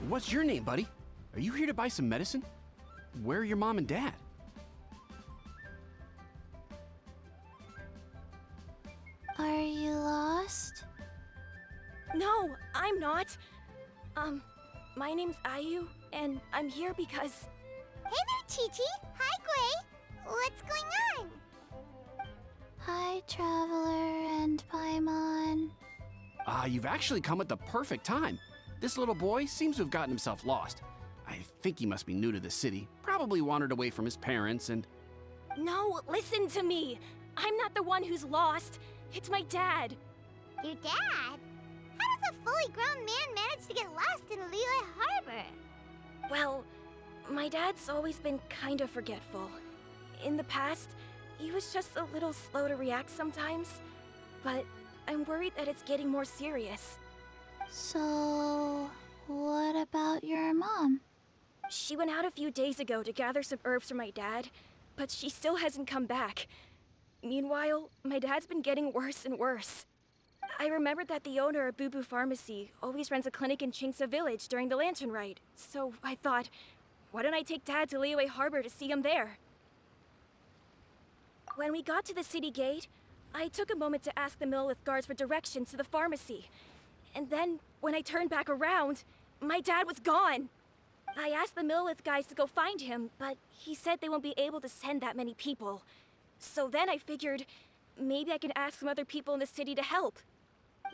What's your name, buddy? Are you here to buy some medicine? Where are your mom and dad? Are you lost? No, I'm not. My name's Ayu, and I'm here because... Hey there, Chi-Chi! Hi, Gui! What's going on? Hi, Traveler and Paimon. You've actually come at the perfect time. This little boy seems to have gotten himself lost. I think he must be new to the city, probably wandered away from his parents and... No, listen to me! I'm not the one who's lost. It's my dad. Your dad? How does a fully grown man manage to get lost in Liyue Harbor? Well, my dad's always been kind of forgetful. In the past, he was just a little slow to react sometimes. But I'm worried that it's getting more serious. So, what about your mom? She went out a few days ago to gather some herbs for my dad, but she still hasn't come back. Meanwhile, my dad's been getting worse and worse. I remembered that the owner of Boo Boo Pharmacy always runs a clinic in Changsheng Village during the Lantern Rite, so I thought, why don't I take Dad to Liyue Harbor to see him there? When we got to the city gate, I took a moment to ask the Millith guards for directions to the pharmacy. And then, when I turned back around, my dad was gone. I asked the Millith guys to go find him, but he said they won't be able to send that many people. So then I figured, maybe I can ask some other people in the city to help.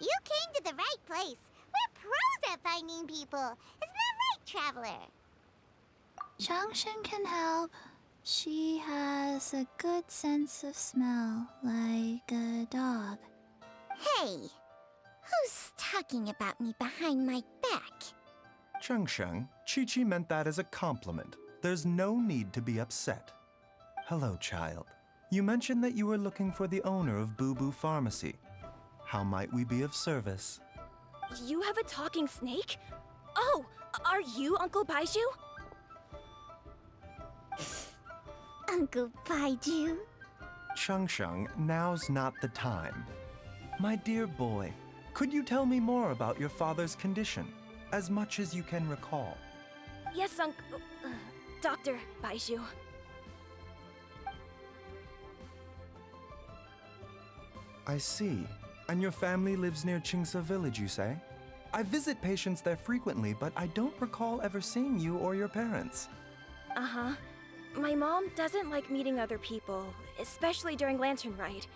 You came to the right place. We're pros at finding people. Isn't that right, Traveler? Changsheng can help. She has a good sense of smell, like a dog. Hey, who's talking about me behind my back? Changsheng, Chi-Chi meant that as a compliment. There's no need to be upset. Hello, child. You mentioned that you were looking for the owner of Boo Boo Pharmacy. How might we be of service? You have a talking snake? Oh, are you Uncle Baizhu? Uncle Baizhu? Changsheng, now's not the time. My dear boy, could you tell me more about your father's condition, as much as you can recall? Yes, Dr. Baizhu. I see. And your family lives near Chingsa Village, you say? I visit patients there frequently, but I don't recall ever seeing you or your parents. Uh-huh. My mom doesn't like meeting other people, especially during Lantern Rite.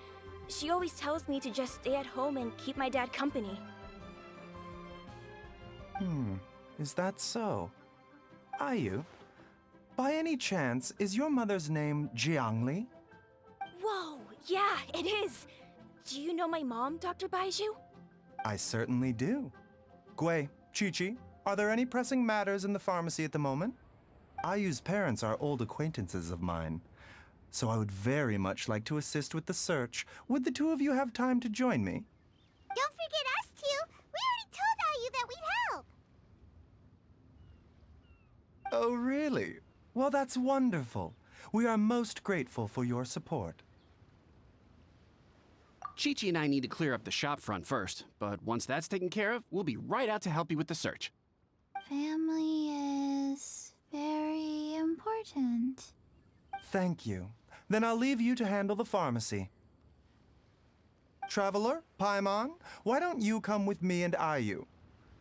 She always tells me to just stay at home and keep my dad company. Is that so? Ayu, by any chance, is your mother's name Jiangli? Whoa, yeah, it is! Do you know my mom, Dr. Baizhu? I certainly do. Gui, Chi-Chi, are there any pressing matters in the pharmacy at the moment? Ayu's parents are old acquaintances of mine, so I would very much like to assist with the search. Would the two of you have time to join me? Don't forget us two! We already told Ayu that we'd help! Oh, really? Well, that's wonderful. We are most grateful for your support. Chi-Chi and I need to clear up the shop front first, but once that's taken care of, we'll be right out to help you with the search. Family is very important. Thank you. Then I'll leave you to handle the pharmacy. Traveler, Paimon, why don't you come with me and Ayu?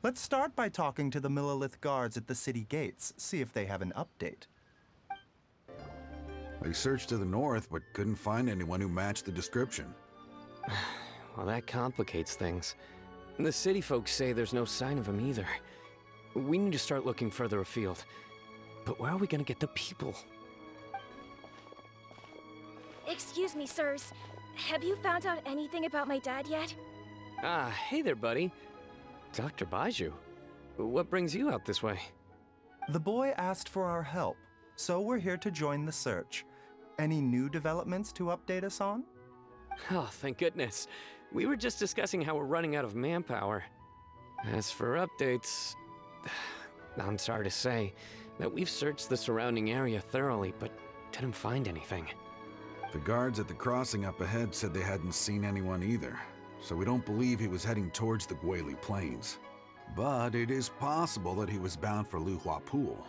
Let's start by talking to the Millith guards at the city gates, see if they have an update. They searched to the north, but couldn't find anyone who matched the description. Well, that complicates things. The city folks say there's no sign of him either. We need to start looking further afield. But where are we gonna get the people? Excuse me, sirs. Have you found out anything about my dad yet? Ah, hey there, buddy. Dr. Baizhu. What brings you out this way? The boy asked for our help, so we're here to join the search. Any new developments to update us on? Oh, thank goodness. We were just discussing how we're running out of manpower. As for updates, I'm sorry to say that we've searched the surrounding area thoroughly, but didn't find anything. The guards at the crossing up ahead said they hadn't seen anyone either, so we don't believe he was heading towards the Guili Plains. But it is possible that he was bound for Luhua Pool.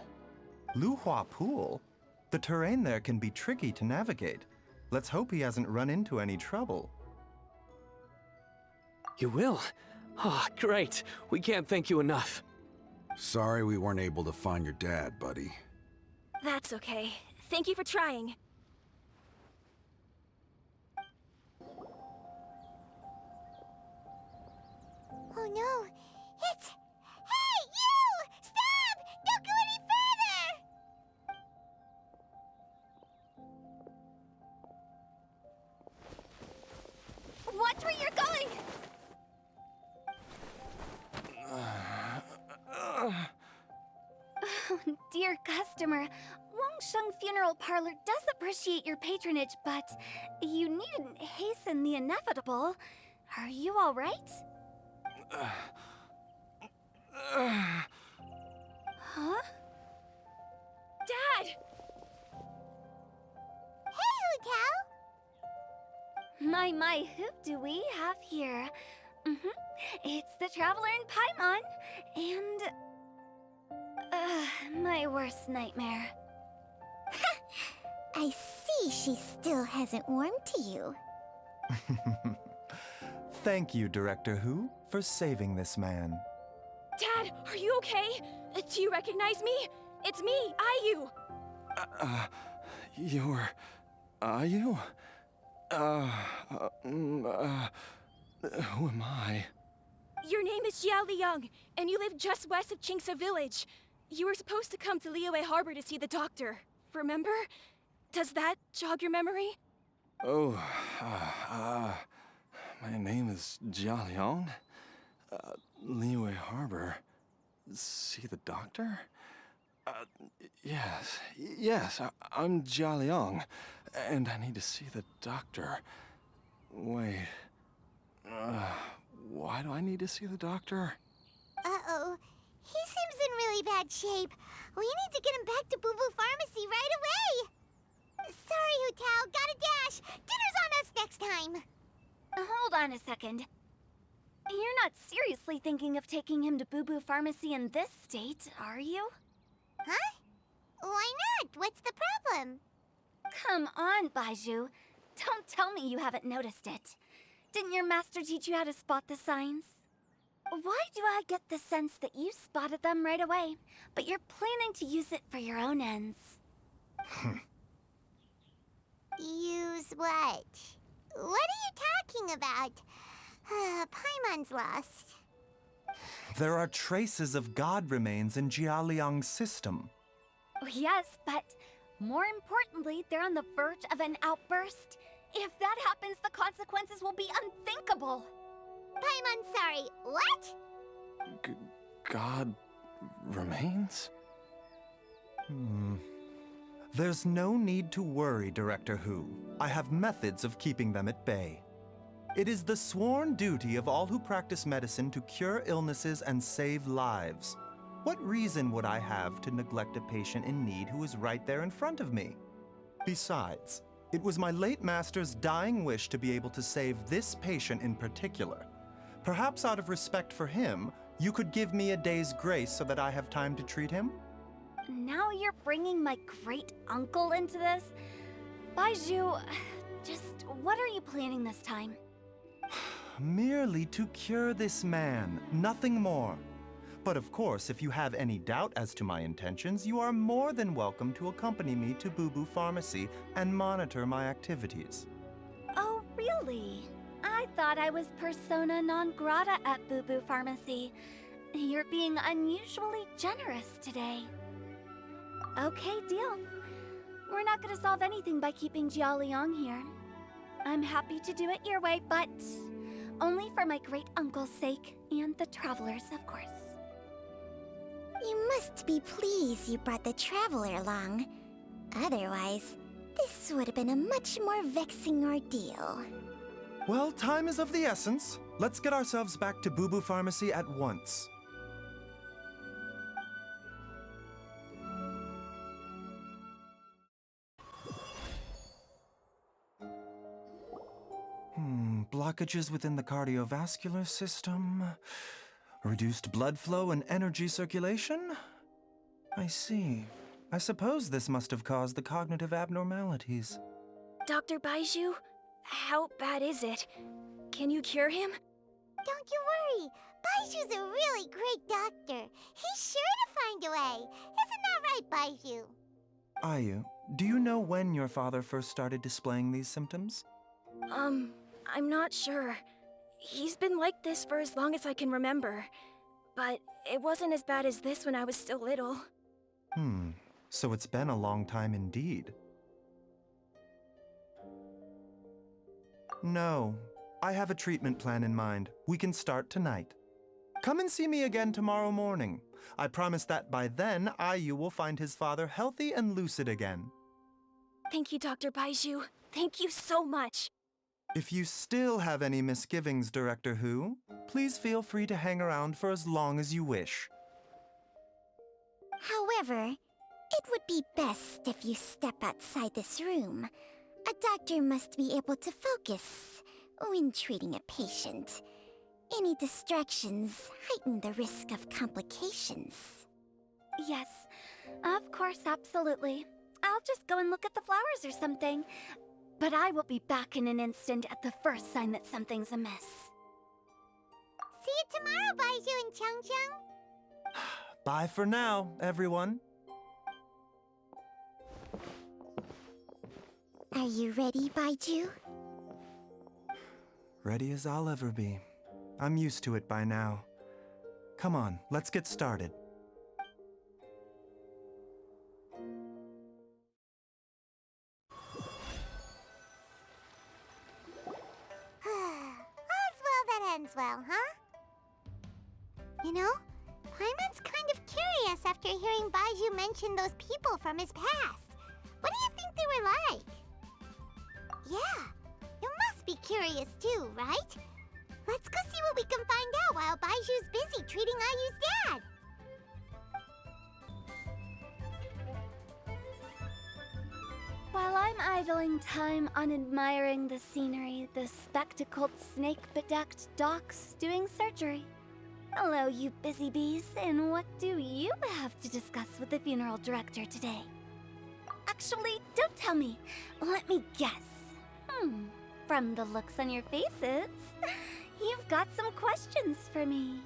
Luhua Pool? The terrain there can be tricky to navigate. Let's hope he hasn't run into any trouble. You will? Ah, great. We can't thank you enough. Sorry we weren't able to find your dad, buddy. That's okay. Thank you for trying. Oh no, it's... Hey, you! Stop! Don't go any further! Watch where you're going! Oh, dear customer, Wangsheng Funeral Parlor does appreciate your patronage, but you needn't hasten the inevitable. Are you all right? Huh? Dad! Hey, Hu-Tao! My, who do we have here? It's the Traveler in Paimon, and... my worst nightmare. I see she still hasn't warmed to you. Thank you, Director Hu, for saving this man. Dad, are you okay? Do you recognize me? It's me, Ayu! You're... Ayu? Who am I? Your name is Xiao Liang, and you live just west of Qingse Village. You were supposed to come to Liyue Harbor to see the doctor. Remember? Does that jog your memory? Oh, my name is Jia Liang. Liyue Harbor. See the doctor? Yes, I'm Jia Liang, and I need to see the doctor. Wait, why do I need to see the doctor? Uh-oh. He seems in really bad shape. We need to get him back to Boo Boo Pharmacy right away. Sorry, Hu-Tao. Gotta dash. Dinner's on us next time. Hold on a second. You're not seriously thinking of taking him to Boo Boo Pharmacy in this state, are you? Huh? Why not? What's the problem? Come on, Baizhu. Don't tell me you haven't noticed it. Didn't your master teach you how to spot the signs? Why do I get the sense that you spotted them right away, but you're planning to use it for your own ends? Use what? What are you talking about? Paimon's lost. There are traces of god remains in Jia Liang's system. Oh, yes, but more importantly, they're on the verge of an outburst. If that happens, the consequences will be unthinkable. Paimon's sorry. What? God remains? There's no need to worry, Director Hu. I have methods of keeping them at bay. It is the sworn duty of all who practice medicine to cure illnesses and save lives. What reason would I have to neglect a patient in need who is right there in front of me? Besides, it was my late master's dying wish to be able to save this patient in particular. Perhaps out of respect for him, you could give me a day's grace so that I have time to treat him? Now you're bringing my great-uncle into this? Baizhu, just what are you planning this time? Merely to cure this man, nothing more. But of course, if you have any doubt as to my intentions, you are more than welcome to accompany me to Boo Boo Pharmacy and monitor my activities. Oh, really? I thought I was persona non grata at Boo Boo Pharmacy. You're being unusually generous today. Okay, deal. We're not gonna solve anything by keeping Jia Liang here. I'm happy to do it your way, but only for my great-uncle's sake and the travelers, of course. You must be pleased you brought the Traveler along. Otherwise, this would have been a much more vexing ordeal. Well, time is of the essence. Let's get ourselves back to Boo Boo Pharmacy at once. Blockages within the cardiovascular system. Reduced blood flow and energy circulation? I see. I suppose this must have caused the cognitive abnormalities. Dr. Baizhu, how bad is it? Can you cure him? Don't you worry. Baiju's a really great doctor. He's sure to find a way. Isn't that right, Baizhu? Ayu, do you know when your father first started displaying these symptoms? I'm not sure. He's been like this for as long as I can remember. But it wasn't as bad as this when I was still little. So it's been a long time indeed. No, I have a treatment plan in mind. We can start tonight. Come and see me again tomorrow morning. I promise that by then, Ayu will find his father healthy and lucid again. Thank you, Dr. Baizhu. Thank you so much. If you still have any misgivings, Director Hu, please feel free to hang around for as long as you wish. However, it would be best if you step outside this room. A doctor must be able to focus when treating a patient. Any distractions heighten the risk of complications. Yes, of course, absolutely. I'll just go and look at the flowers or something. But I will be back in an instant at the first sign that something's amiss. See you tomorrow, Baizhu and Changsheng. Bye for now, everyone. Are you ready, Baizhu? Ready as I'll ever be. I'm used to it by now. Come on, let's get started. All's well that ends well, huh? You know, Paimon's kind of curious after hearing Baizhu mention those people from his past. What do you think they were like? Yeah, you must be curious too, right? Let's go see what we can find out while Baiju's busy treating Ayu's dad. While I'm idling time on admiring the scenery, the spectacled snake-bedecked docs doing surgery. Hello, you busy bees, and what do you have to discuss with the funeral director today? Actually, don't tell me. Let me guess. From the looks on your faces, you've got some questions for me.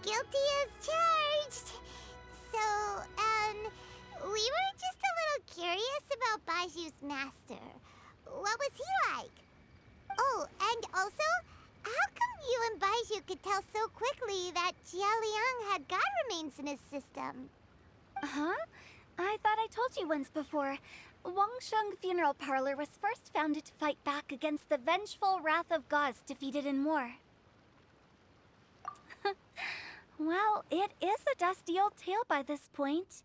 Guilty as charged. So, we were just a little curious about Baiju's master. What was he like? Oh, and also, how come you and Baizhu could tell so quickly that Jia Liang had god remains in his system? Huh? I thought I told you once before. Wangsheng Funeral Parlor was first founded to fight back against the vengeful wrath of gods defeated in war. Well, it is a dusty old tale by this point.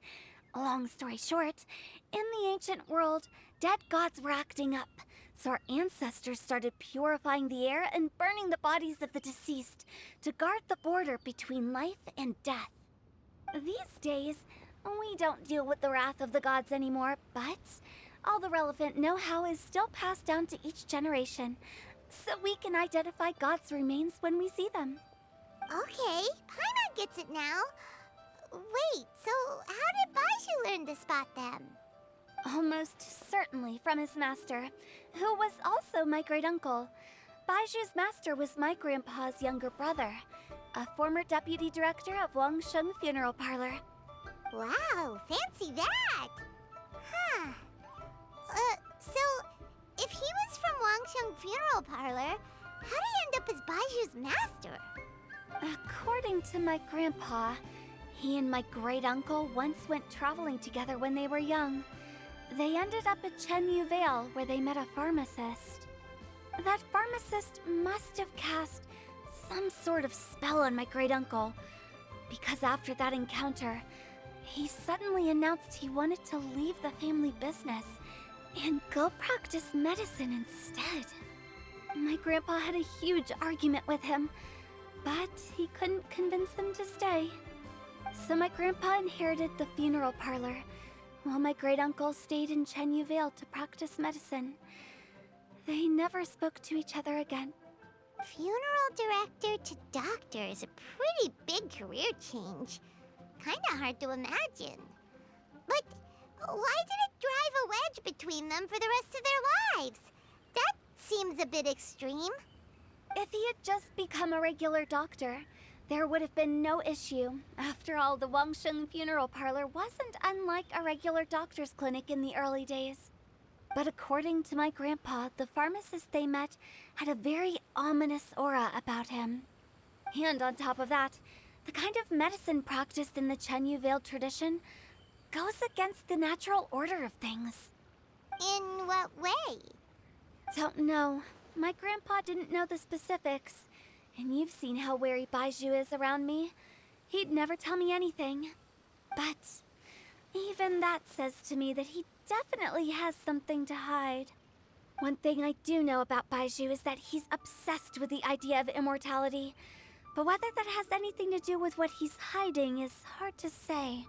Long story short, in the ancient world, dead gods were acting up, so our ancestors started purifying the air and burning the bodies of the deceased to guard the border between life and death. These days, we don't deal with the wrath of the gods anymore, but all the relevant know-how is still passed down to each generation, so we can identify gods' remains when we see them. Okay, Paimon gets it now. Wait, so how did Baizhu learn to spot them? Almost certainly from his master, who was also my great-uncle. Baiju's master was my grandpa's younger brother, a former deputy director of Wangsheng Funeral Parlor. Wow, fancy that! Huh. So, if he was from Wangsheng Funeral Parlor, how did he end up as Baiju's master? According to my grandpa, he and my great-uncle once went traveling together when they were young. They ended up at Chenyu Vale, where they met a pharmacist. That pharmacist must have cast some sort of spell on my great-uncle, because after that encounter, he suddenly announced he wanted to leave the family business and go practice medicine instead. My grandpa had a huge argument with him, but he couldn't convince him to stay. So my grandpa inherited the funeral parlor, while my great-uncle stayed in Chenyu Vale to practice medicine. They never spoke to each other again. Funeral director to doctor is a pretty big career change. Kinda hard to imagine. But why did it drive a wedge between them for the rest of their lives? That seems a bit extreme. If he had just become a regular doctor, there would have been no issue. After all, the Changsheng funeral parlor wasn't unlike a regular doctor's clinic in the early days. But according to my grandpa, the pharmacist they met had a very ominous aura about him. And on top of that, the kind of medicine practiced in the Chenyu Vale tradition goes against the natural order of things. In what way? Don't know. My grandpa didn't know the specifics. And you've seen how wary Baizhu is around me. He'd never tell me anything. But even that says to me that he definitely has something to hide. One thing I do know about Baizhu is that he's obsessed with the idea of immortality. But whether that has anything to do with what he's hiding is hard to say.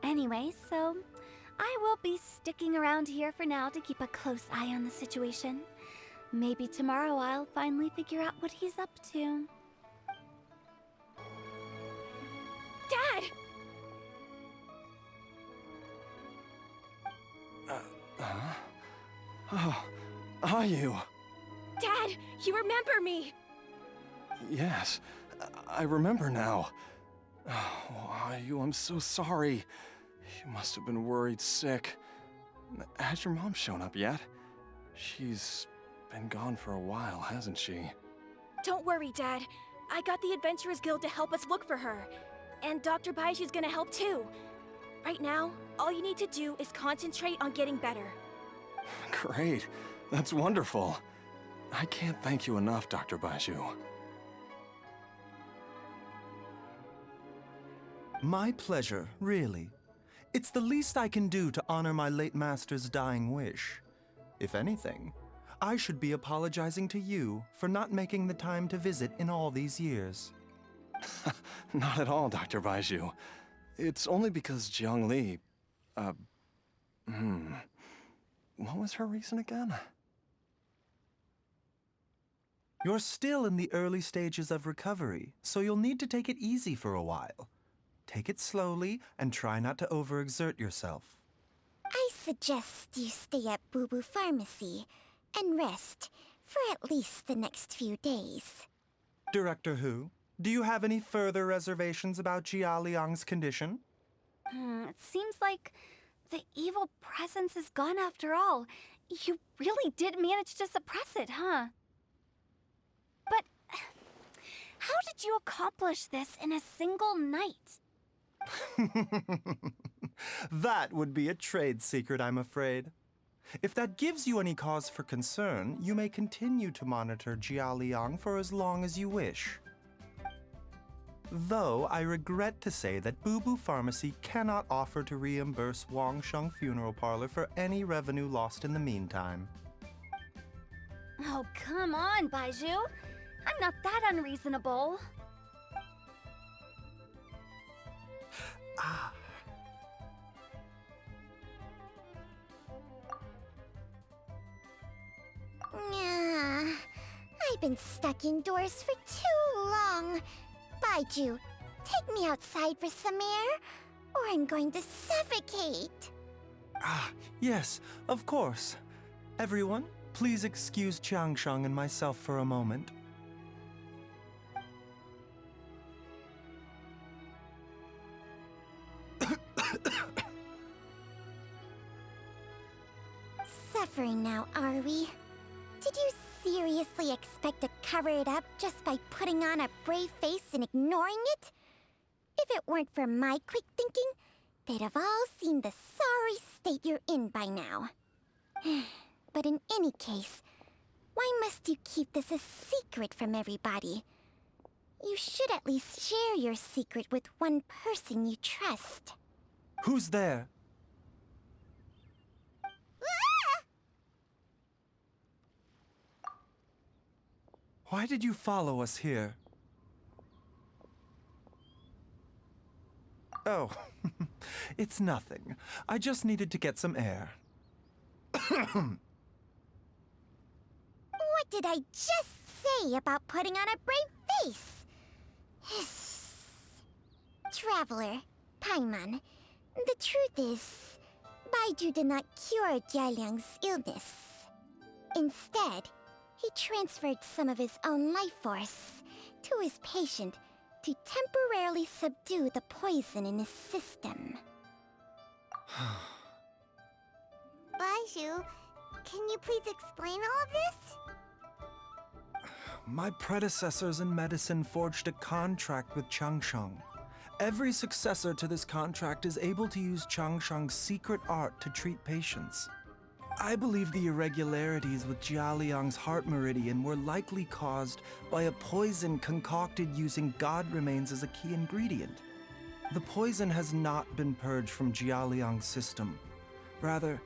Anyway, so I will be sticking around here for now to keep a close eye on the situation. Maybe tomorrow I'll finally figure out what he's up to. Dad! Oh, are you? Dad, you remember me! Yes, I remember now. Oh, are you? I'm so sorry. You must have been worried sick. Has your mom shown up yet? She's been gone for a while, hasn't she? Don't worry, Dad. I got the Adventurers Guild to help us look for her. And Dr. Baiju's gonna help too. Right now, all you need to do is concentrate on getting better. Great. That's wonderful. I can't thank you enough, Dr. Baizhu. My pleasure, really. It's the least I can do to honor my late master's dying wish. If anything, I should be apologizing to you for not making the time to visit in all these years. Not at all, Dr. Baizhu. It's only because Jiang Li... What was her reason again? You're still in the early stages of recovery, so you'll need to take it easy for a while. Take it slowly and try not to overexert yourself. I suggest you stay at Boo Boo Pharmacy and rest for at least the next few days. Director Hu, do you have any further reservations about Jia Liang's condition? It seems like the evil presence is gone after all. You really did manage to suppress it, huh? But how did you accomplish this in a single night? That would be a trade secret, I'm afraid. If that gives you any cause for concern, you may continue to monitor Jia Liang for as long as you wish. Though I regret to say that Boo Boo Pharmacy cannot offer to reimburse Changsheng Funeral Parlor for any revenue lost in the meantime. Oh, come on, Baizhu. I'm not that unreasonable. I've been stuck indoors for too long. Baizhu, take me outside for some air, or I'm going to suffocate. Yes, of course. Everyone, please excuse Changsheng and myself for a moment. Suffering now, are we? Did you seriously expect to cover it up just by putting on a brave face and ignoring it? If it weren't for my quick thinking, they'd have all seen the sorry state you're in by now. But in any case, why must you keep this a secret from everybody? You should at least share your secret with one person you trust. Who's there? Why did you follow us here? Oh, it's nothing. I just needed to get some air. What did I just say about putting on a brave face? Traveler, Paimon, the truth is, Baizhu did not cure Jialiang's illness. Instead, he transferred some of his own life force to his patient to temporarily subdue the poison in his system. Baizhu, can you please explain all of this? My predecessors in medicine forged a contract with Changsheng. Every successor to this contract is able to use Changsheng's secret art to treat patients. I believe the irregularities with Jialiang's heart meridian were likely caused by a poison concocted using god remains as a key ingredient. The poison has not been purged from Jialiang's system. Rather,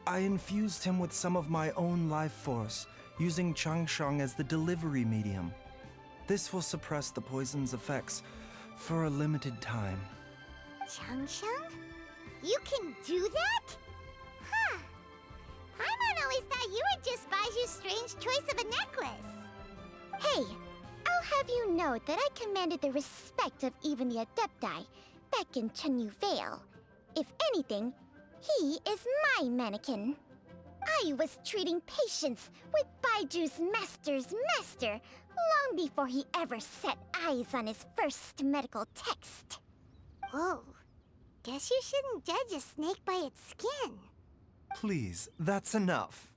I infused him with some of my own life force, using Changsheng as the delivery medium. This will suppress the poison's effects for a limited time. Changsheng? You can do that? Huh. Paimon always thought you were just Baizhu's strange choice of a necklace. Hey, I'll have you know that I commanded the respect of even the Adepti back in Chenyu Vale. If anything, he is my mannequin. I was treating patients with Baiju's master's master long before he ever set eyes on his first medical text. Whoa. Guess you shouldn't judge a snake by its skin. Please, that's enough.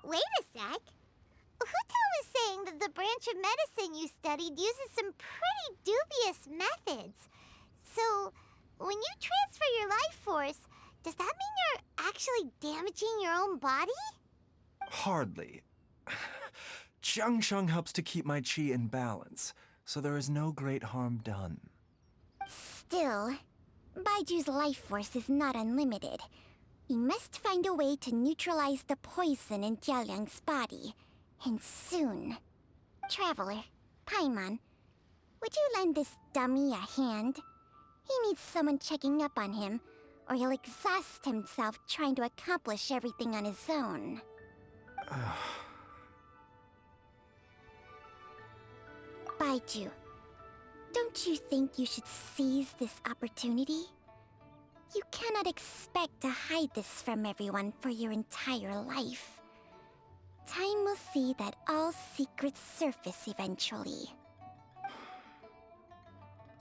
Wait a sec. Huto was saying that the branch of medicine you studied uses some pretty dubious methods. So, when you transfer your life force, does that mean you're actually damaging your own body? Hardly. Changsheng helps to keep my chi in balance, so there is no great harm done. Still, Baiju's life force is not unlimited. We must find a way to neutralize the poison in Jialiang's body, and soon. Traveler, Paimon, would you lend this dummy a hand? He needs someone checking up on him, or he'll exhaust himself trying to accomplish everything on his own. Baizhu, don't you think you should seize this opportunity? You cannot expect to hide this from everyone for your entire life. Time will see that all secrets surface eventually.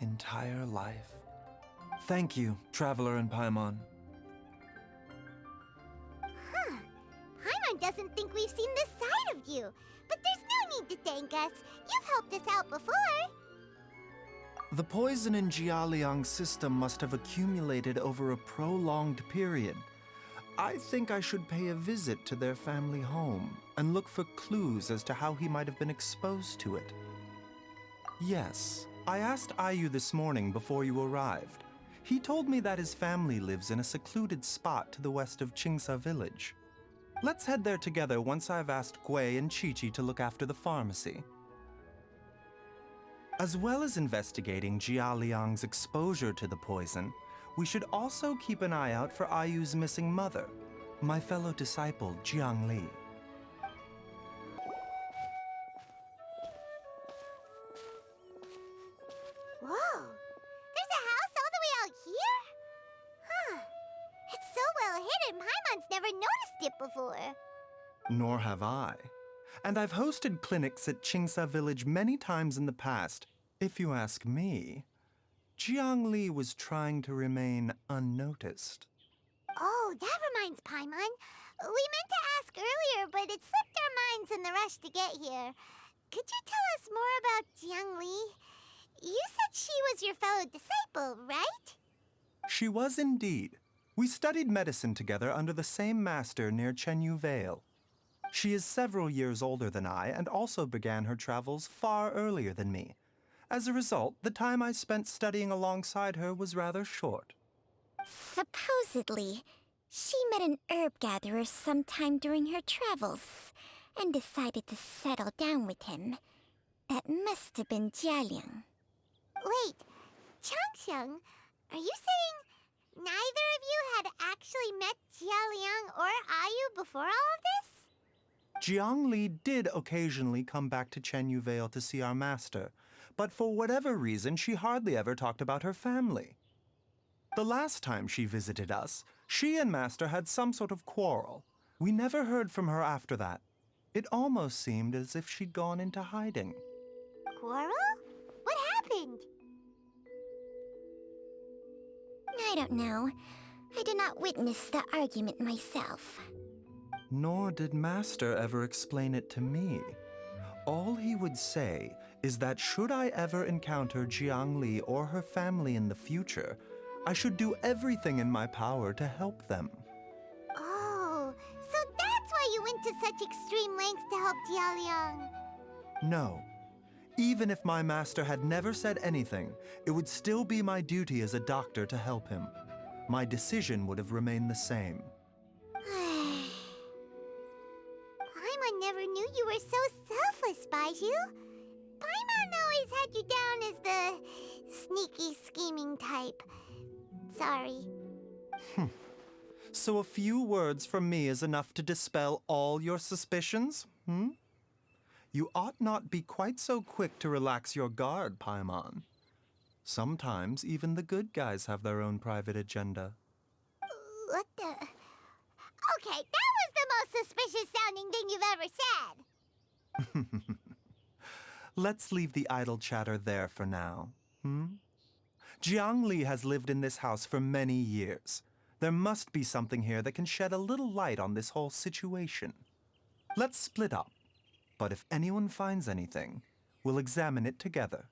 Entire life. Thank you, Traveler and Paimon. Huh. Paimon doesn't think we've seen this side of you. But there's no need to thank us. You've helped us out before. The poison in Jialiang's system must have accumulated over a prolonged period. I think I should pay a visit to their family home and look for clues as to how he might have been exposed to it. Yes, I asked Ayu this morning before you arrived. He told me that his family lives in a secluded spot to the west of Qingsa village. Let's head there together once I've asked Gui and Qiqi to look after the pharmacy. As well as investigating Jialiang's exposure to the poison, we should also keep an eye out for Ayu's missing mother, my fellow disciple Jiangli. Whoa! There's a house all the way out here? Huh. It's so well hidden, Paimon's never noticed it before. Nor have I. And I've hosted clinics at Qingsa village many times in the past. If you ask me, Jiangli was trying to remain unnoticed. Oh, that reminds Paimon. We meant to ask earlier, but it slipped our minds in the rush to get here. Could you tell us more about Jiangli? You said she was your fellow disciple, right? She was indeed. We studied medicine together under the same master near Chenyu Vale. She is several years older than I and also began her travels far earlier than me. As a result, the time I spent studying alongside her was rather short. Supposedly, she met an herb gatherer sometime during her travels and decided to settle down with him. That must have been Jialiang. Wait, Changsheng, are you saying neither of you had actually met Jialiang or Ayu before all of this? Jiang Li did occasionally come back to Chenyu Vale to see our master, but for whatever reason, she hardly ever talked about her family. The last time she visited us, she and Master had some sort of quarrel. We never heard from her after that. It almost seemed as if she'd gone into hiding. Quarrel? What happened? I don't know. I did not witness the argument myself. Nor did Master ever explain it to me. All he would say is that should I ever encounter Jiang Li or her family in the future, I should do everything in my power to help them. Oh, so that's why you went to such extreme lengths to help Jialiang. No. Even if my master had never said anything, it would still be my duty as a doctor to help him. My decision would have remained the same. Paimon never knew you were so selfless, Baizhu. Paimon always had you down as the sneaky, scheming type. Sorry. So a few words from me is enough to dispel all your suspicions, You ought not be quite so quick to relax your guard, Paimon. Sometimes even the good guys have their own private agenda. What the... Okay, that was the most suspicious sounding thing you've ever said. Let's leave the idle chatter there for now, Jiang Li has lived in this house for many years. There must be something here that can shed a little light on this whole situation. Let's split up. But if anyone finds anything, we'll examine it together.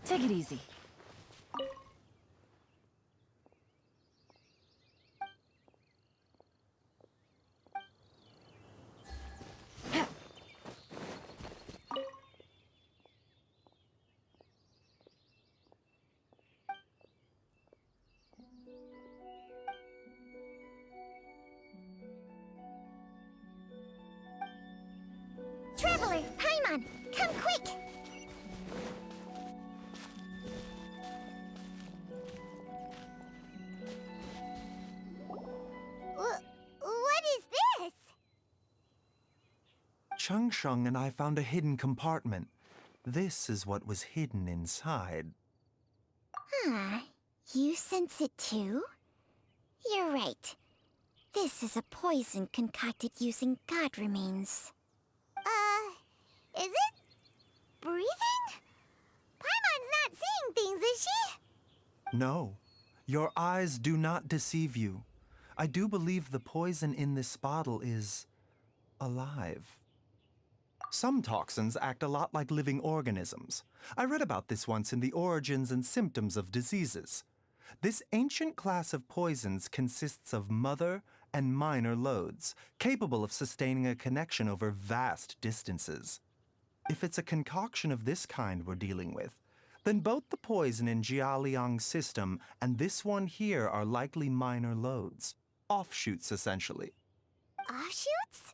Take it easy. Traveler, Paimon, come quick! What is this? Changsheng and I found a hidden compartment. This is what was hidden inside. You sense it too? You're right. This is a poison concocted using god remains. Is it breathing? Paimon's not seeing things, is she? No, your eyes do not deceive you. I do believe the poison in this bottle is alive. Some toxins act a lot like living organisms. I read about this once in the Origins and Symptoms of Diseases. This ancient class of poisons consists of mother and minor loads, capable of sustaining a connection over vast distances. If it's a concoction of this kind we're dealing with, then both the poison in Jialiang's system and this one here are likely minor loads. Offshoots, essentially. Offshoots?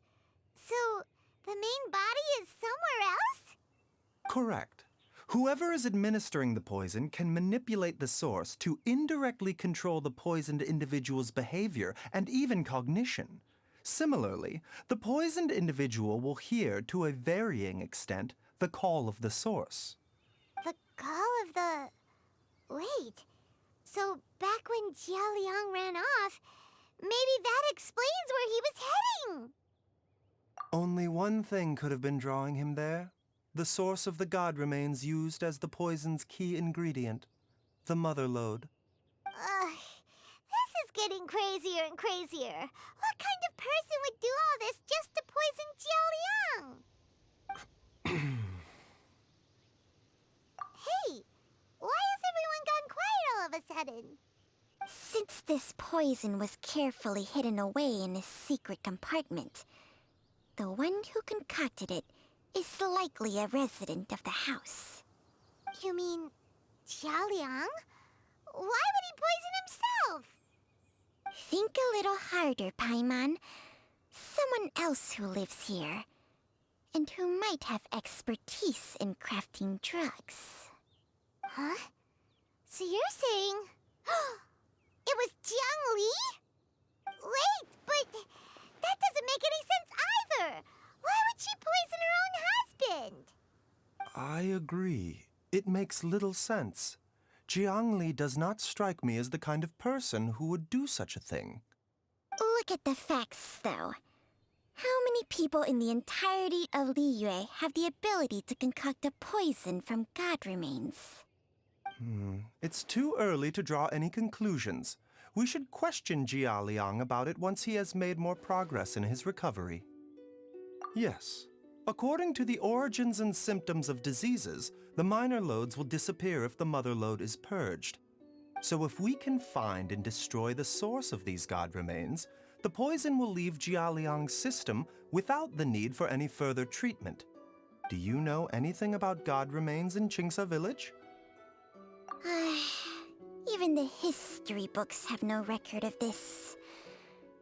So, the main body is somewhere else? Correct. Whoever is administering the poison can manipulate the source to indirectly control the poisoned individual's behavior and even cognition. Similarly, the poisoned individual will hear, to a varying extent, the call of the source. The call of the... Wait. So, back when Jialiang ran off, maybe that explains where he was heading! Only one thing could have been drawing him there. The source of the god remains used as the poison's key ingredient, the mother lode. This is getting crazier and crazier. What kind of person would do all this just to poison Jialiang? Hey, why has everyone gone quiet all of a sudden? Since this poison was carefully hidden away in a secret compartment, the one who concocted it is likely a resident of the house. You mean Jialiang? Why would he poison himself? Think a little harder, Paimon. Someone else who lives here, and who might have expertise in crafting drugs. Huh? So you're saying... it was Jiang Li? Wait, but that doesn't make any sense either! Why would she poison her own husband? I agree. It makes little sense. Jiang Li does not strike me as the kind of person who would do such a thing. Look at the facts, though. How many people in the entirety of Liyue have the ability to concoct a poison from god remains? It's too early to draw any conclusions. We should question Jia Liang about it once he has made more progress in his recovery. Yes. According to the origins and symptoms of diseases, the minor loads will disappear if the mother load is purged. So if we can find and destroy the source of these god remains, the poison will leave Jia Liang's system without the need for any further treatment. Do you know anything about god remains in Qingsa village? Even the history books have no record of this.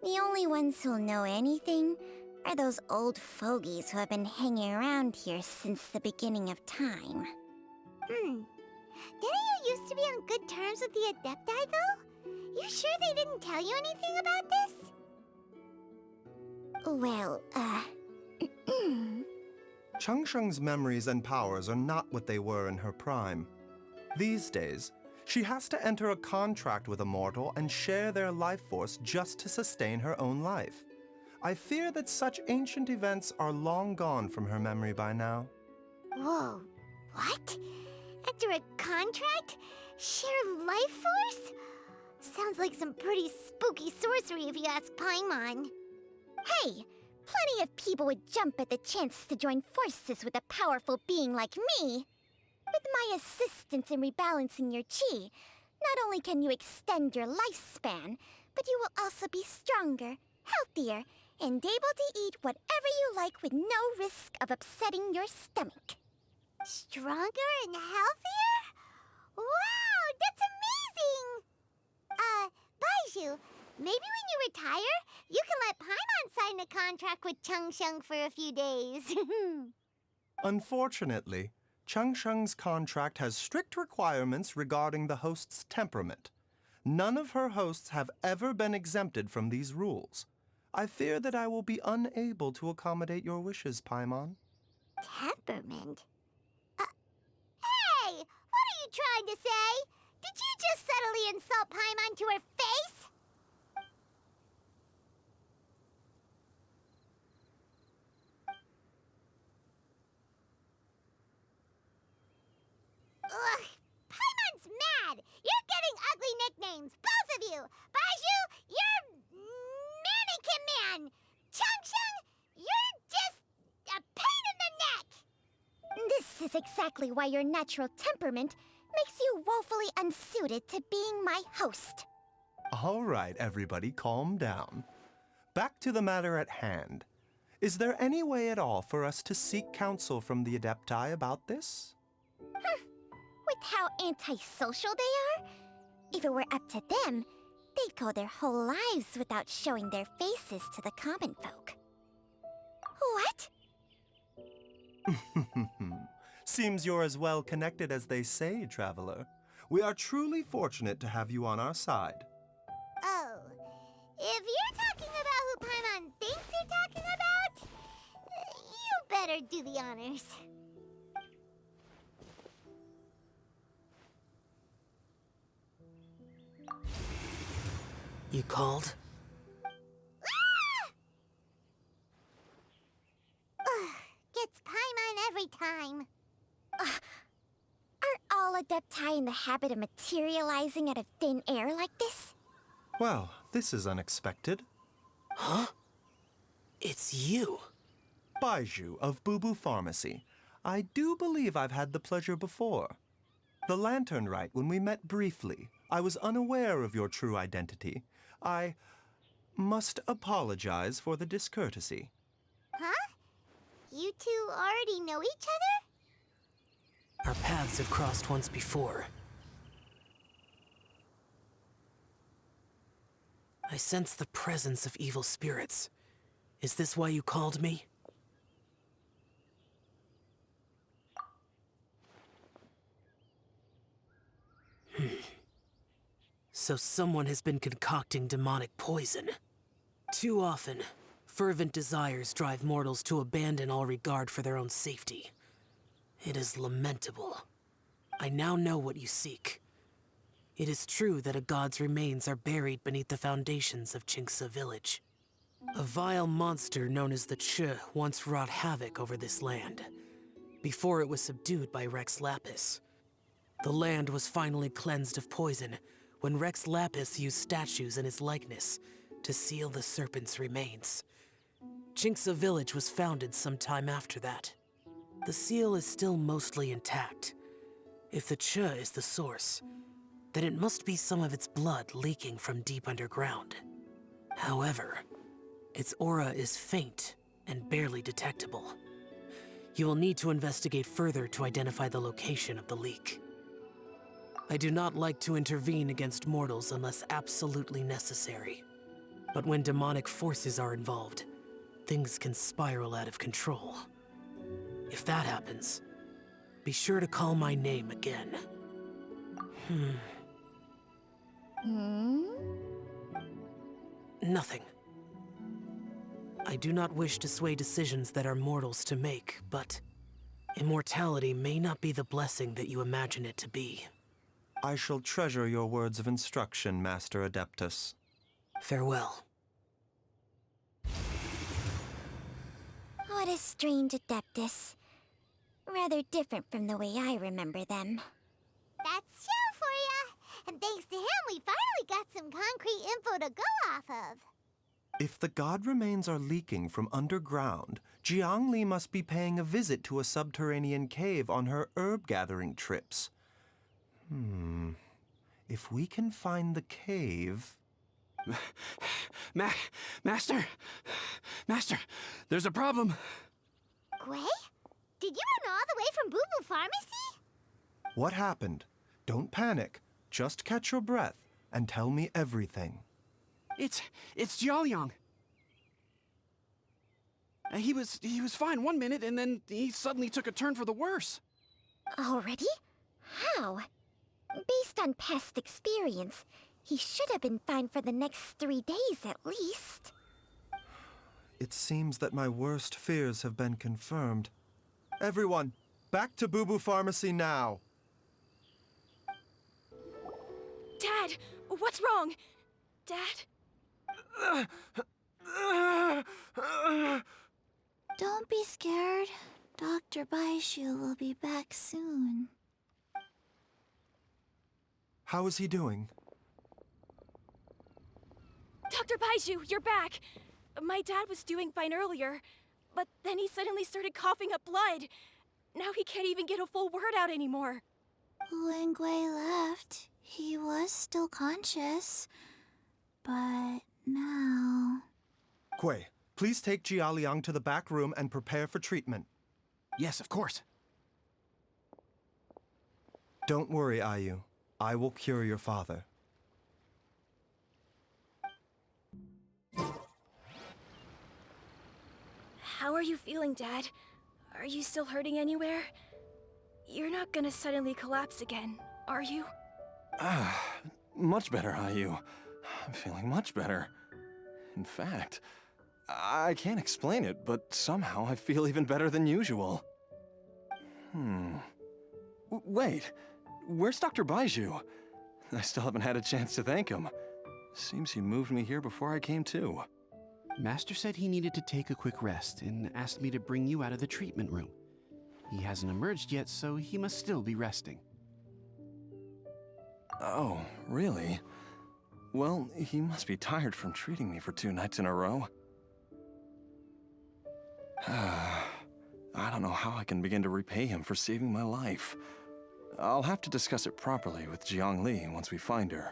The only ones who'll know anything are those old fogies who have been hanging around here since the beginning of time. Didn't you used to be on good terms with the Adepti, though? You sure they didn't tell you anything about this? Well, Changsheng's memories and powers are not what they were in her prime. These days, she has to enter a contract with a mortal and share their life force just to sustain her own life. I fear that such ancient events are long gone from her memory by now. Whoa, what? Enter a contract? Share life force? Sounds like some pretty spooky sorcery if you ask Paimon. Hey! Plenty of people would jump at the chance to join forces with a powerful being like me. With my assistance in rebalancing your chi, not only can you extend your lifespan, but you will also be stronger, healthier, and able to eat whatever you like with no risk of upsetting your stomach. Stronger and healthier? Wow, that's amazing! Baizhu, maybe when you retire, you can let Paimon sign a contract with Changsheng for a few days. Unfortunately, Changsheng's contract has strict requirements regarding the host's temperament. None of her hosts have ever been exempted from these rules. I fear that I will be unable to accommodate your wishes, Paimon. Temperament? Hey! What are you trying to say? Did you just subtly insult Paimon to her face? Ugh! Paimon's mad! You're getting ugly nicknames, both of you! Baizhu, you're... Mannequin Man! Changsheng, you're just... a pain in the neck! This is exactly why your natural temperament makes you woefully unsuited to being my host. All right, everybody, calm down. Back to the matter at hand. Is there any way at all for us to seek counsel from the Adepti about this? With how antisocial they are, if it were up to them, they'd go their whole lives without showing their faces to the common folk. What? Seems you're as well connected as they say, Traveler. We are truly fortunate to have you on our side. Oh, if you're talking about who Paimon thinks you're talking about, you better do the honors. You called? Ugh, gets Paimon every time. Are all Adepti in the habit of materializing out of thin air like this? Well, this is unexpected. Huh? It's you. Baizhu of Boo Pharmacy. I do believe I've had the pleasure before. The Lantern Rite, when we met briefly, I was unaware of your true identity. I must apologize for the discourtesy. Huh? You two already know each other? Our paths have crossed once before. I sense the presence of evil spirits. Is this why you called me? So someone has been concocting demonic poison. Too often, fervent desires drive mortals to abandon all regard for their own safety. It is lamentable. I now know what you seek. It is true that a god's remains are buried beneath the foundations of Changsheng village. A vile monster known as the Che once wrought havoc over this land, before it was subdued by Rex Lapis. The land was finally cleansed of poison when Rex Lapis used statues in his likeness to seal the serpent's remains. Changsheng village was founded some time after that. The seal is still mostly intact. If the Che is the source, then it must be some of its blood leaking from deep underground. However, its aura is faint and barely detectable. You will need to investigate further to identify the location of the leak. I do not like to intervene against mortals unless absolutely necessary. But when demonic forces are involved, things can spiral out of control. If that happens, be sure to call my name again. Nothing. I do not wish to sway decisions that are mortals to make, but immortality may not be the blessing that you imagine it to be. I shall treasure your words of instruction, Master Adeptus. Farewell. What a strange Adeptus. Rather different from the way I remember them. That's Xiao for ya! And thanks to him, we finally got some concrete info to go off of. If the god remains are leaking from underground, Jiangli must be paying a visit to a subterranean cave on her herb-gathering trips. If we can find the cave... Master! Master, there's a problem. Gui? Did you run all the way from Boo Boo Pharmacy? What happened? Don't panic. Just catch your breath and tell me everything. It's Jiaoliang. He was fine one minute, and then he suddenly took a turn for the worse. Already? How? Based on past experience, he should have been fine for the next 3 days at least. It seems that my worst fears have been confirmed. Everyone, back to Boo Boo Pharmacy now! Dad, what's wrong? Dad? Don't be scared. Dr. Baizhu will be back soon. How is he doing? Dr. Baizhu, you're back! My dad was doing fine earlier, but then he suddenly started coughing up blood. Now he can't even get a full word out anymore. When Gui left, he was still conscious. But now... Gui, please take Jiaoliang to the back room and prepare for treatment. Yes, of course. Don't worry, Ayu. I will cure your father. How are you feeling, Dad? Are you still hurting anywhere? You're not gonna suddenly collapse again, are you? Much better, Ayu. I'm feeling much better. In fact, I can't explain it, but somehow I feel even better than usual. Wait, where's Dr. Baizhu? I still haven't had a chance to thank him. Seems he moved me here before I came to. Master said he needed to take a quick rest and asked me to bring you out of the treatment room. He hasn't emerged yet, so he must still be resting. Oh, really? Well, he must be tired from treating me for 2 nights in a row. I don't know how I can begin to repay him for saving my life. I'll have to discuss it properly with Jiangli once we find her.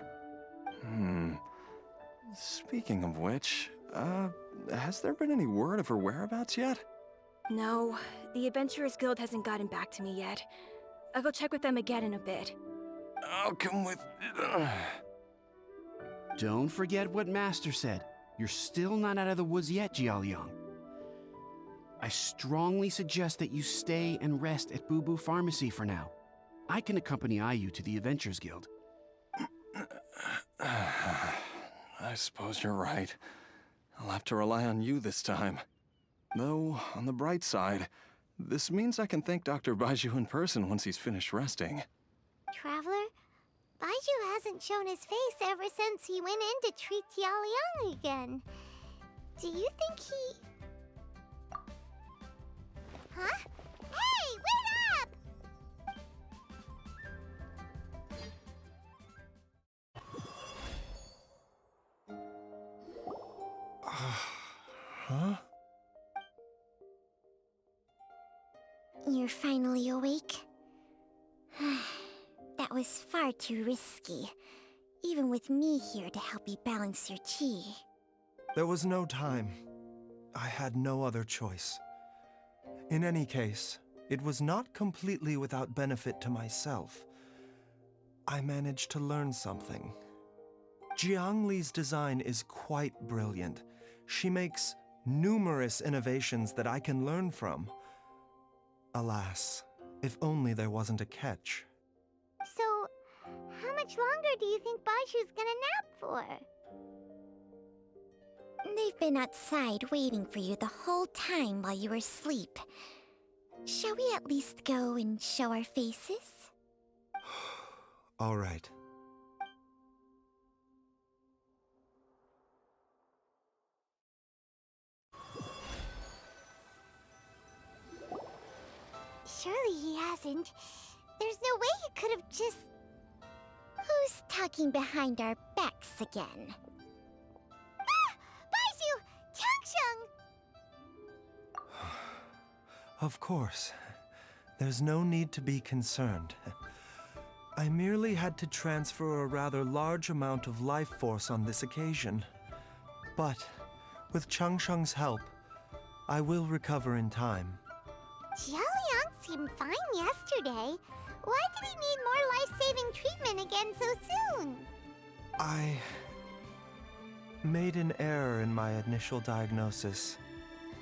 Speaking of which, has there been any word of her whereabouts yet? No, the Adventurers Guild hasn't gotten back to me yet. I'll go check with them again in a bit. I'll come with... Don't forget what Master said. You're still not out of the woods yet, Jialiang. I strongly suggest that you stay and rest at Boo Boo Pharmacy for now. I can accompany Ayu to the Adventures Guild. I suppose you're right. I'll have to rely on you this time. Though, on the bright side, this means I can thank Dr. Baizhu in person once he's finished resting. Traveler, Baizhu hasn't shown his face ever since he went in to treat Jialiang again. Do you think he... Huh? Hey, wait up! Huh? You're finally awake? That was far too risky, even with me here to help you balance your chi. There was no time. I had no other choice. In any case, it was not completely without benefit to myself. I managed to learn something. Jiang Li's design is quite brilliant. She makes numerous innovations that I can learn from. Alas, if only there wasn't a catch. So, how much longer do you think Baizhu's gonna nap for? They've been outside waiting for you the whole time while you were asleep. Shall we at least go and show our faces? All right. Surely he hasn't. There's no way he could have just... Who's talking behind our backs again? Ah! Baizhu! Changsheng! Of course. There's no need to be concerned. I merely had to transfer a rather large amount of life force on this occasion. But, with Changsheng's help, I will recover in time. Jialiang seemed fine yesterday. Why did he need more life-saving treatment again so soon? I made an error in my initial diagnosis.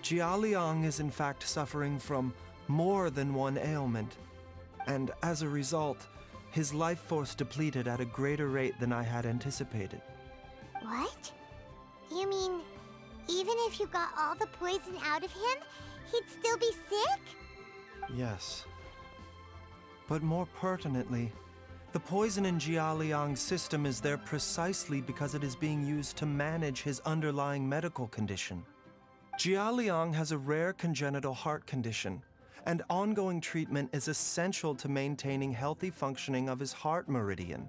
Jialiang is in fact suffering from more than one ailment, and as a result, his life force depleted at a greater rate than I had anticipated. What? You mean, even if you got all the poison out of him, he'd still be sick? Yes. But more pertinently, the poison in Jialiang's system is there precisely because it is being used to manage his underlying medical condition. Jialiang has a rare congenital heart condition, and ongoing treatment is essential to maintaining healthy functioning of his heart meridian.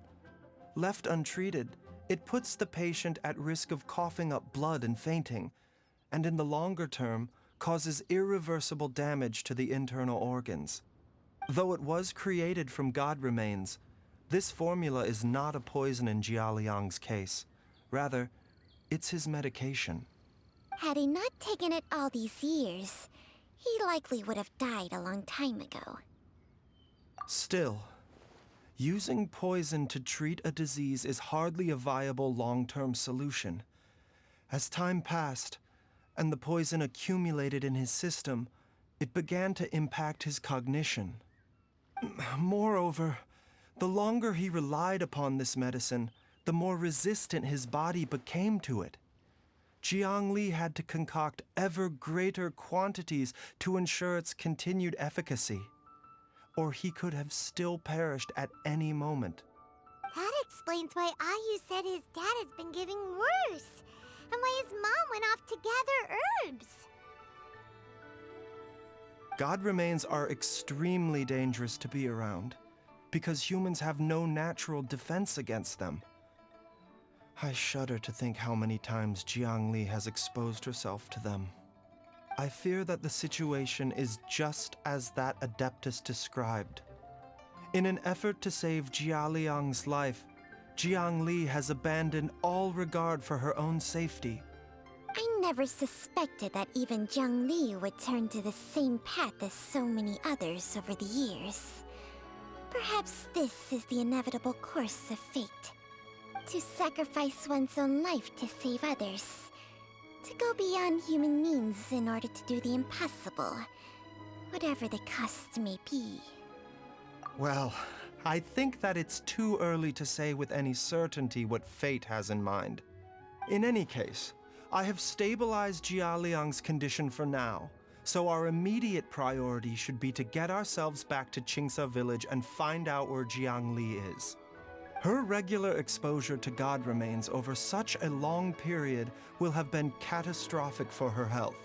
Left untreated, it puts the patient at risk of coughing up blood and fainting, and in the longer term, causes irreversible damage to the internal organs. Though it was created from god remains, this formula is not a poison in Jialiang's case. Rather, it's his medication. Had he not taken it all these years, he likely would have died a long time ago. Still, using poison to treat a disease is hardly a viable long-term solution. As time passed, and the poison accumulated in his system, it began to impact his cognition. Moreover, the longer he relied upon this medicine, the more resistant his body became to it. Jiang Li had to concoct ever greater quantities to ensure its continued efficacy, or he could have still perished at any moment. That explains why Ayu said his dad has been getting worse, and why his mom went off to gather herbs. God remains are extremely dangerous to be around, because humans have no natural defense against them. I shudder to think how many times Jiang Li has exposed herself to them. I fear that the situation is just as that Adeptus described. In an effort to save Jialiang's life, Jiang Li has abandoned all regard for her own safety. I never suspected that even Jiang Li would turn to the same path as so many others over the years. Perhaps this is the inevitable course of fate. To sacrifice one's own life to save others. To go beyond human means in order to do the impossible. Whatever the cost may be. Well, I think that it's too early to say with any certainty what fate has in mind. In any case, I have stabilized Jia Liang's condition for now, so our immediate priority should be to get ourselves back to Qingce village and find out where Jiang Li is. Her regular exposure to god remains over such a long period will have been catastrophic for her health.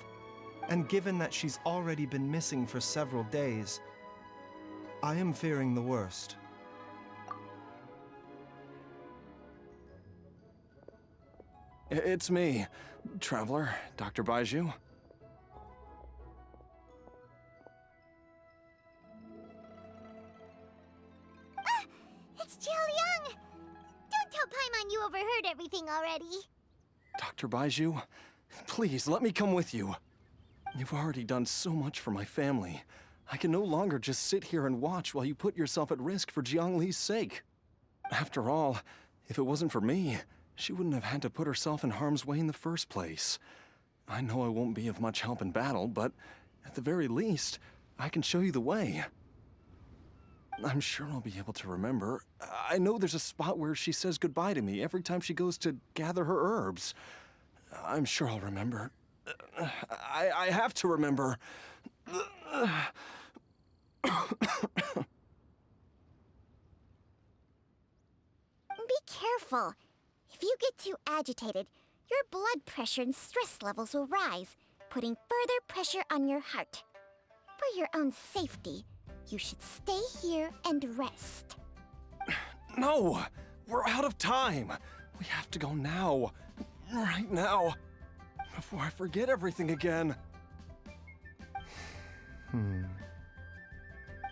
And given that she's already been missing for several days, I am fearing the worst. It's me, Traveler, Dr. Baizhu. It's Jialiang! Don't tell Paimon you overheard everything already. Dr. Baizhu, please let me come with you. You've already done so much for my family. I can no longer just sit here and watch while you put yourself at risk for Jiang Li's sake. After all, if it wasn't for me, she wouldn't have had to put herself in harm's way in the first place. I know I won't be of much help in battle, but at the very least, I can show you the way. I'm sure I'll be able to remember. I know there's a spot where she says goodbye to me every time she goes to gather her herbs. I'm sure I'll remember. I have to remember. Be careful. If you get too agitated, your blood pressure and stress levels will rise, putting further pressure on your heart. For your own safety, you should stay here and rest. No! We're out of time! We have to go now. Right now. Before I forget everything again.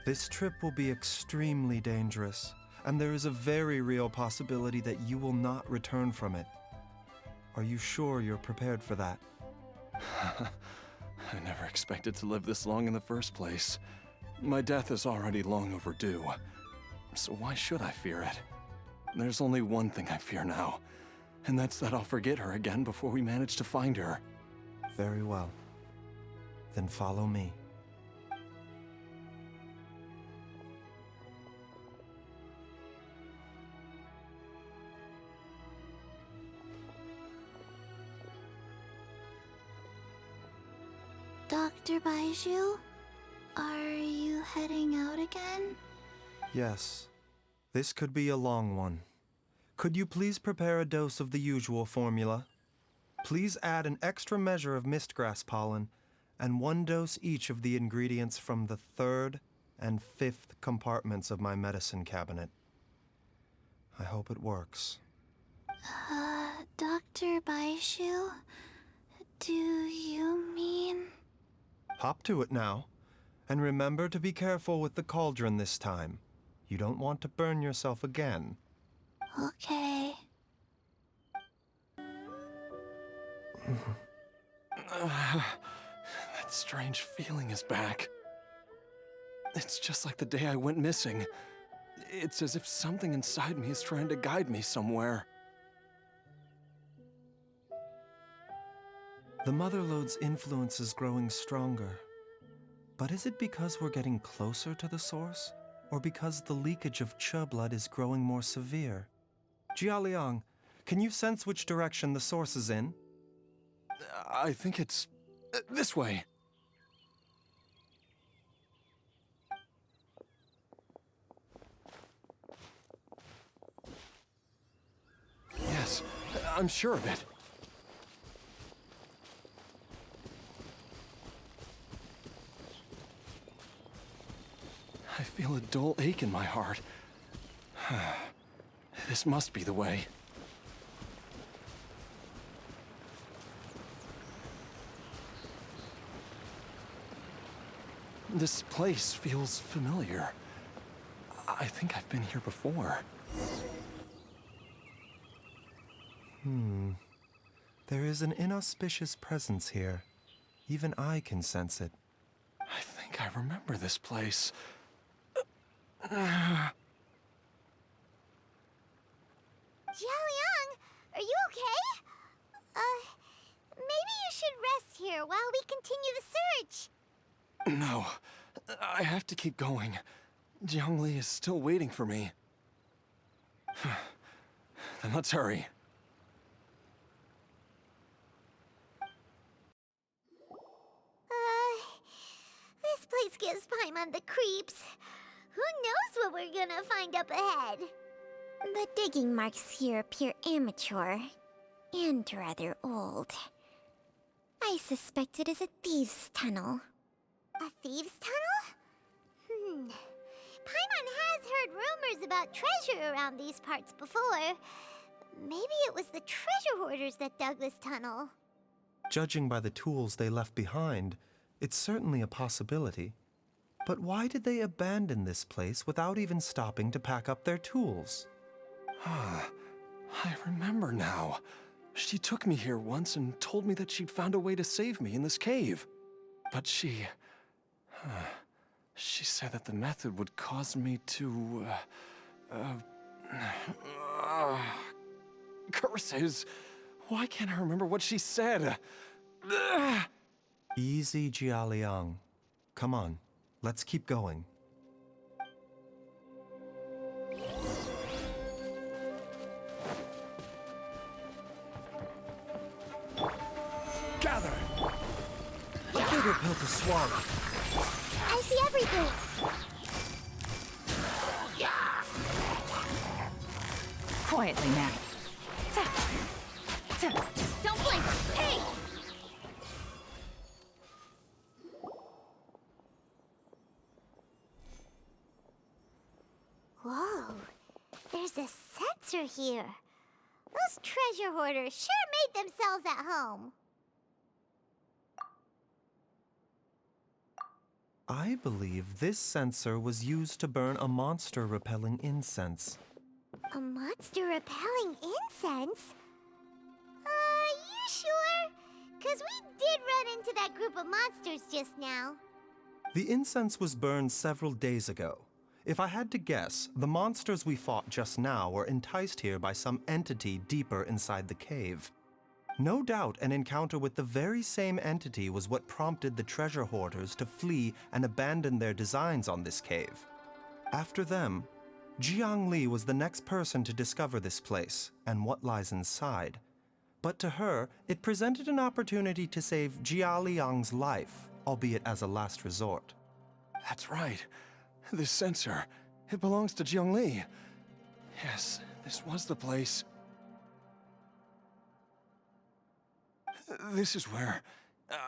This trip will be extremely dangerous, and there is a very real possibility that you will not return from it. Are you sure you're prepared for that? I never expected to live this long in the first place. My death is already long overdue. So why should I fear it? There's only one thing I fear now, and that's that I'll forget her again before we manage to find her. Very well. Then follow me. Dr. Baizhu, are you heading out again? Yes. This could be a long one. Could you please prepare a dose of the usual formula? Please add an extra measure of mistgrass pollen and 1 dose each of the ingredients from the 3rd and 5th compartments of my medicine cabinet. I hope it works. Dr. Baizhu, do you mean... Hop to it now. And remember to be careful with the cauldron this time. You don't want to burn yourself again. Okay. That strange feeling is back. It's just like the day I went missing. It's as if something inside me is trying to guide me somewhere. The Motherlode's influence is growing stronger. But is it because we're getting closer to the source? Or because the leakage of Che blood is growing more severe? Jialiang, can you sense which direction the source is in? I think it's this way. Yes, I'm sure of it. I feel a dull ache in my heart. This must be the way. This place feels familiar. I think I've been here before. There is an inauspicious presence here. Even I can sense it. I think I remember this place. Jiaoliang, are you okay? Maybe you should rest here while we continue the search. No, I have to keep going. Jiangli is still waiting for me. Then let's hurry. This place gives Paimon the creeps. Who knows what we're gonna find up ahead? The digging marks here appear amateur and rather old. I suspect it is a thieves' tunnel. A thieves' tunnel? Paimon has heard rumors about treasure around these parts before. Maybe it was the treasure hoarders that dug this tunnel. Judging by the tools they left behind, it's certainly a possibility. But why did they abandon this place without even stopping to pack up their tools? I remember now. She took me here once and told me that she'd found a way to save me in this cave. But she said that the method would cause me to, curses! Why can't I remember what she said? Easy, Jiaoliang. Come on, let's keep going. Gather! A bigger pill to swallow. I see everything. Quietly now. Don't blink! Hey! Whoa, there's a sensor here. Those treasure hoarders sure made themselves at home. I believe this sensor was used to burn a monster-repelling incense. A monster repelling incense? You sure? 'Cause we did run into that group of monsters just now. The incense was burned several days ago. If I had to guess, the monsters we fought just now were enticed here by some entity deeper inside the cave. No doubt an encounter with the very same entity was what prompted the treasure hoarders to flee and abandon their designs on this cave. After them, Jiangli was the next person to discover this place and what lies inside. But to her, it presented an opportunity to save Jiaoliang's life, albeit as a last resort. That's right. This sensor, it belongs to Jiangli. Yes, this was the place. This is where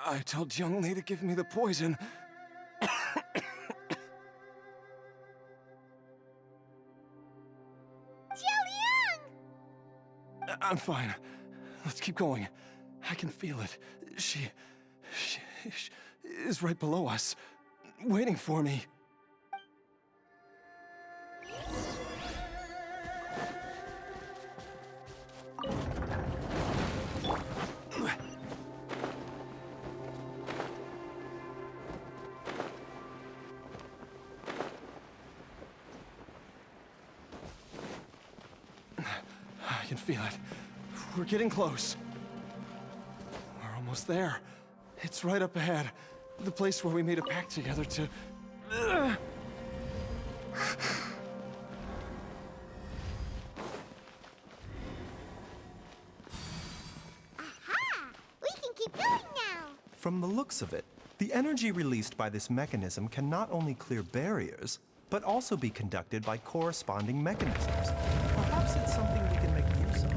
I told Jiangli to give me the poison. Jiaoliang! I'm fine. Let's keep going. I can feel it. She is right below us, waiting for me. I can feel it. We're getting close. We're almost there. It's right up ahead. The place where we made a pact together to... Aha! We can keep going now! From the looks of it, the energy released by this mechanism can not only clear barriers, but also be conducted by corresponding mechanisms. Perhaps it's something we can make use of.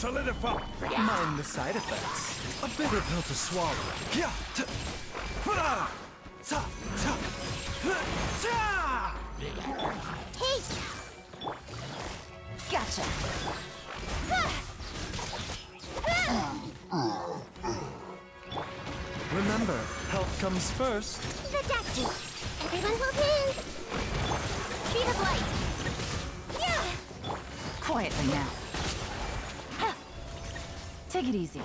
Solidify! Mind the side effects. A bitter pill to swallow. Yeah. Hey! Gotcha. Remember, health comes first. The doctor! Everyone hold hands! Stream of light! Yeah! Quietly now. Ha. Take it easy.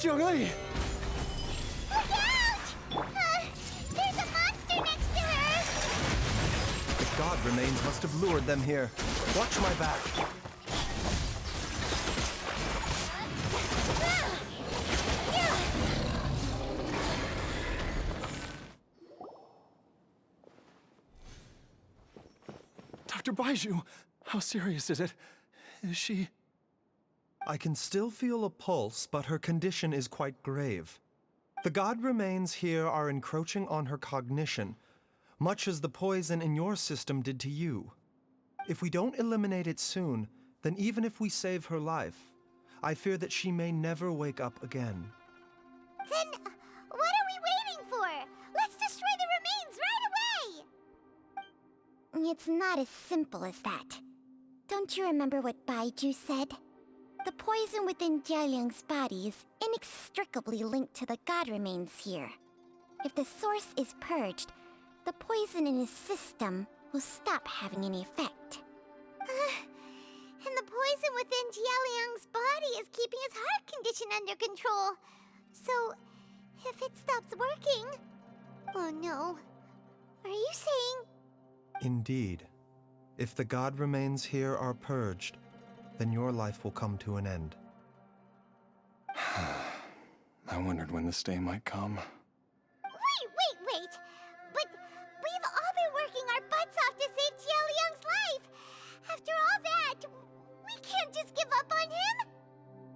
Jiangli! Look out! There's a monster next to her! The god remains must have lured them here. Watch my back. Dr. Baizhu, how serious is it? Is she... I can still feel a pulse, but her condition is quite grave. The god remains here are encroaching on her cognition, much as the poison in your system did to you. If we don't eliminate it soon, then even if we save her life, I fear that she may never wake up again. Then, what are we waiting for? Let's destroy the remains right away! It's not as simple as that. Don't you remember what Baizhu said? The poison within Jialiang's body is inextricably linked to the god remains here. If the source is purged, the poison in his system will stop having any effect. And the poison within Jialiang's body is keeping his heart condition under control. So, if it stops working... Oh no. Are you saying... Indeed. If the god remains here are purged, then your life will come to an end. I wondered when this day might come. Wait! But we've all been working our butts off to save Jialiang's life! After all that, we can't just give up on him!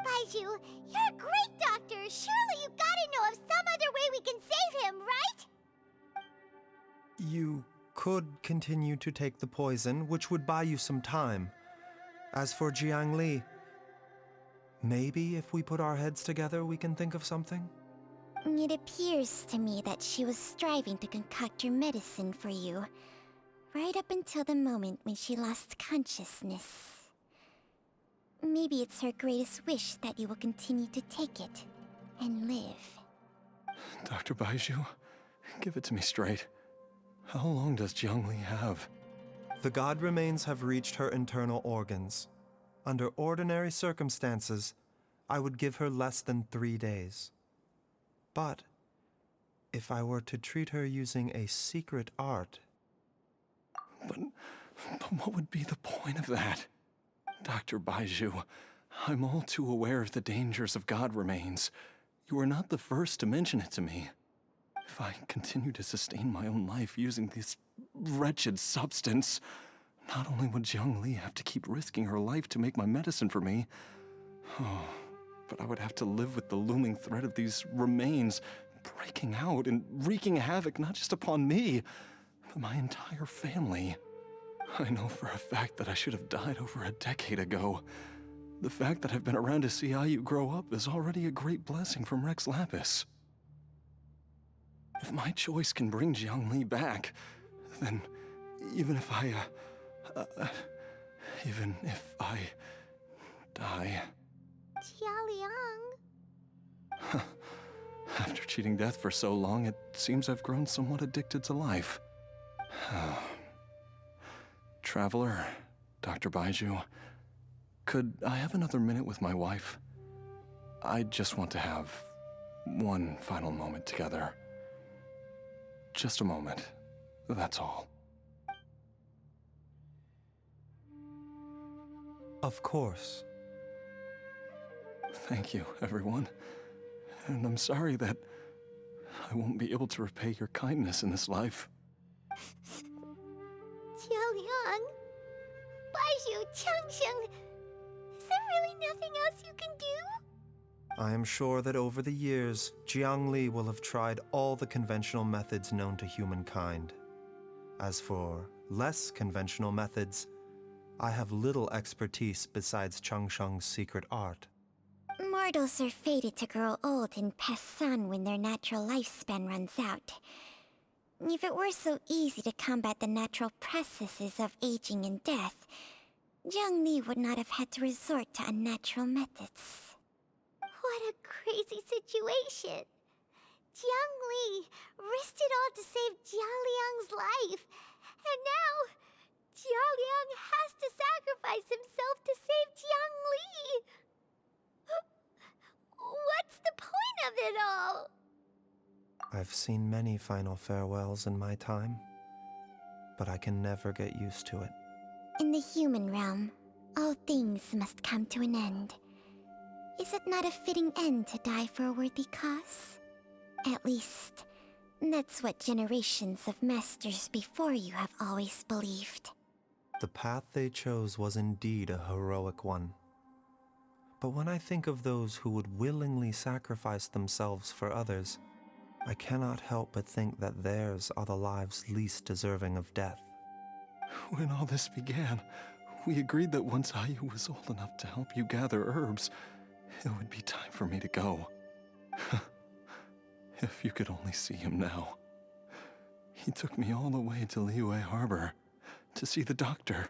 Baizhu, you're a great doctor! Surely you gotta know of some other way we can save him, right? You could continue to take the poison, which would buy you some time. As for Jiangli, maybe if we put our heads together, we can think of something? It appears to me that she was striving to concoct your medicine for you, right up until the moment when she lost consciousness. Maybe it's her greatest wish that you will continue to take it and live. Dr. Baizhu, give it to me straight. How long does Jiangli have? The god remains have reached her internal organs. Under ordinary circumstances, I would give her less than 3 days. But if I were to treat her using a secret art... But what would be the point of that? Dr. Baizhu, I'm all too aware of the dangers of god remains. You are not the first to mention it to me. If I continue to sustain my own life using this wretched substance, not only would Li have to keep risking her life to make my medicine for me, but I would have to live with the looming threat of these remains breaking out and wreaking havoc not just upon me, but my entire family. I know for a fact that I should have died over a decade ago. The fact that I've been around to see Ayu grow up is already a great blessing from Rex Lapis. If my choice can bring Li back, then even if I die... Jialiang. After cheating death for so long, it seems I've grown somewhat addicted to life. Traveler, Dr. Baizhu, could I have another minute with my wife? I just want to have one final moment together. Just a moment, that's all. Of course. Thank you, everyone. And I'm sorry that I won't be able to repay your kindness in this life. Jialiang. Baizhu, Changsheng. Is there really nothing else you can do? I am sure that over the years, Li will have tried all the conventional methods known to humankind. As for less conventional methods, I have little expertise besides Changsheng's secret art. Mortals are fated to grow old and pass on when their natural lifespan runs out. If it were so easy to combat the natural processes of aging and death, Li would not have had to resort to unnatural methods. What a crazy situation. Li risked it all to save Jialiang's life. And now, Jialiang has to sacrifice himself to save Li. What's the point of it all? I've seen many final farewells in my time, but I can never get used to it. In the human realm, all things must come to an end. Is it not a fitting end to die for a worthy cause? At least, that's what generations of masters before you have always believed. The path they chose was indeed a heroic one. But when I think of those who would willingly sacrifice themselves for others, I cannot help but think that theirs are the lives least deserving of death. When all this began, we agreed that once Ayu was old enough to help you gather herbs, it would be time for me to go. If you could only see him now. He took me all the way to Liyue Harbor to see the doctor.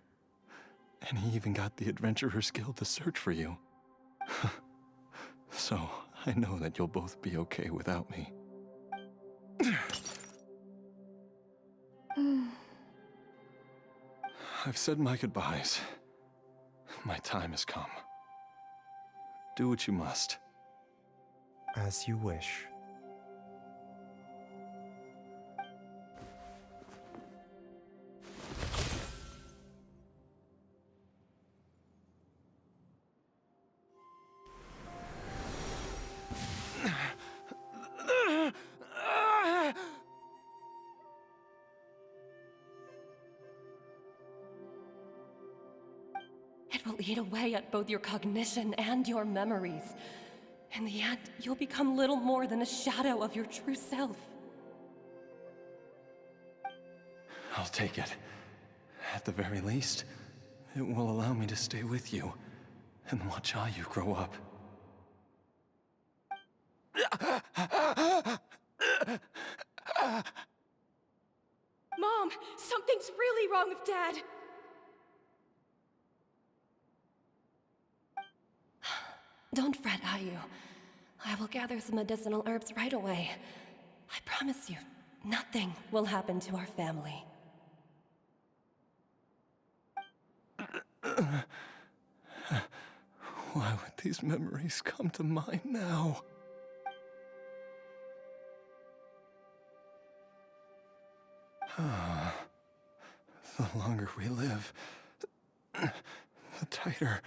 And he even got the Adventurers Guild to search for you. So, I know that you'll both be okay without me. I've said my goodbyes. My time has come. Do what you must. As you wish. It will eat away at both your cognition and your memories. In the end, you'll become little more than a shadow of your true self. I'll take it. At the very least, it will allow me to stay with you and watch Ayu grow up. Mom, something's really wrong with Dad. Don't fret, Ayu. I will gather some medicinal herbs right away. I promise you, nothing will happen to our family. Why would these memories come to mind now? The longer we live, the tighter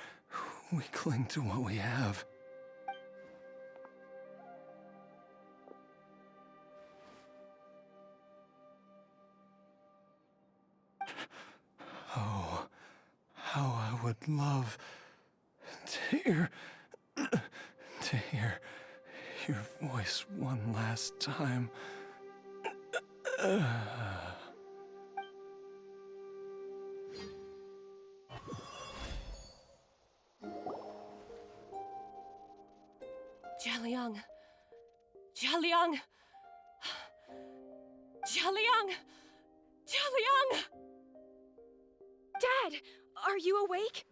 we cling to what we have. Oh, would love to hear your voice one last time. Jialiang! Jialiang! Jialiang! Jialiang! Dad, are you awake?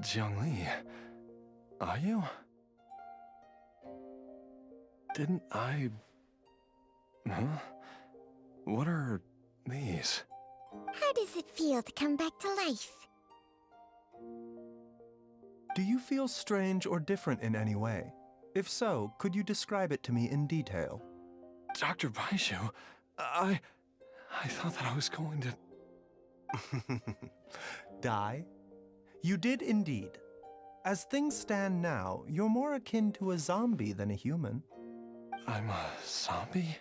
Jiangli, are you? Didn't I... Huh? What are these? How does it feel to come back to life? Do you feel strange or different in any way? If so, could you describe it to me in detail? Dr. Baizhu, I thought that I was going to... Die? You did indeed. As things stand now, you're more akin to a zombie than a human. I'm a zombie?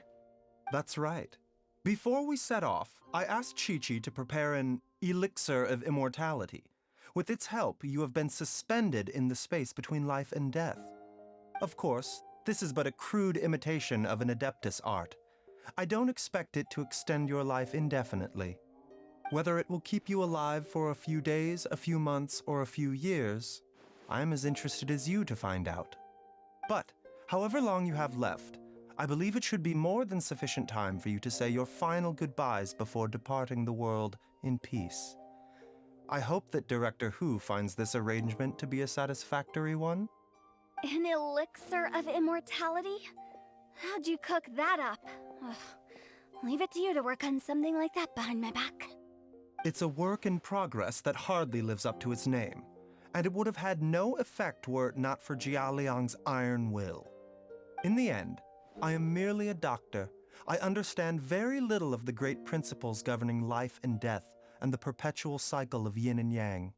That's right. Before we set off, I asked Chi-Chi to prepare an elixir of immortality. With its help, you have been suspended in the space between life and death. Of course, this is but a crude imitation of an Adeptus art. I don't expect it to extend your life indefinitely. Whether it will keep you alive for a few days, a few months, or a few years, I am as interested as you to find out. But, however long you have left, I believe it should be more than sufficient time for you to say your final goodbyes before departing the world in peace. I hope that Director Hu finds this arrangement to be a satisfactory one. An elixir of immortality? How'd you cook that up? Ugh. Leave it to you to work on something like that behind my back. It's a work in progress that hardly lives up to its name, and it would have had no effect were it not for Jialiang's iron will. In the end, I am merely a doctor. I understand very little of the great principles governing life and death and the perpetual cycle of yin and yang.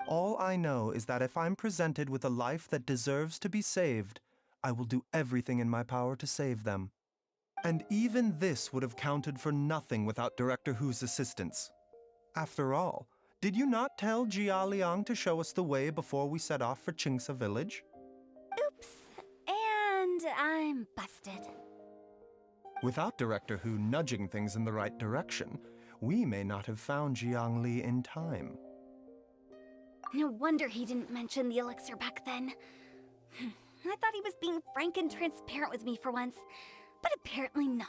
All I know is that if I'm presented with a life that deserves to be saved, I will do everything in my power to save them. And even this would have counted for nothing without Director Hu's assistance. After all, did you not tell Jialiang to show us the way before we set off for Qingce village? Oops. And I'm busted. Without Director Hu nudging things in the right direction, we may not have found Jiangli in time. No wonder he didn't mention the elixir back then. I thought he was being frank and transparent with me for once, but apparently not.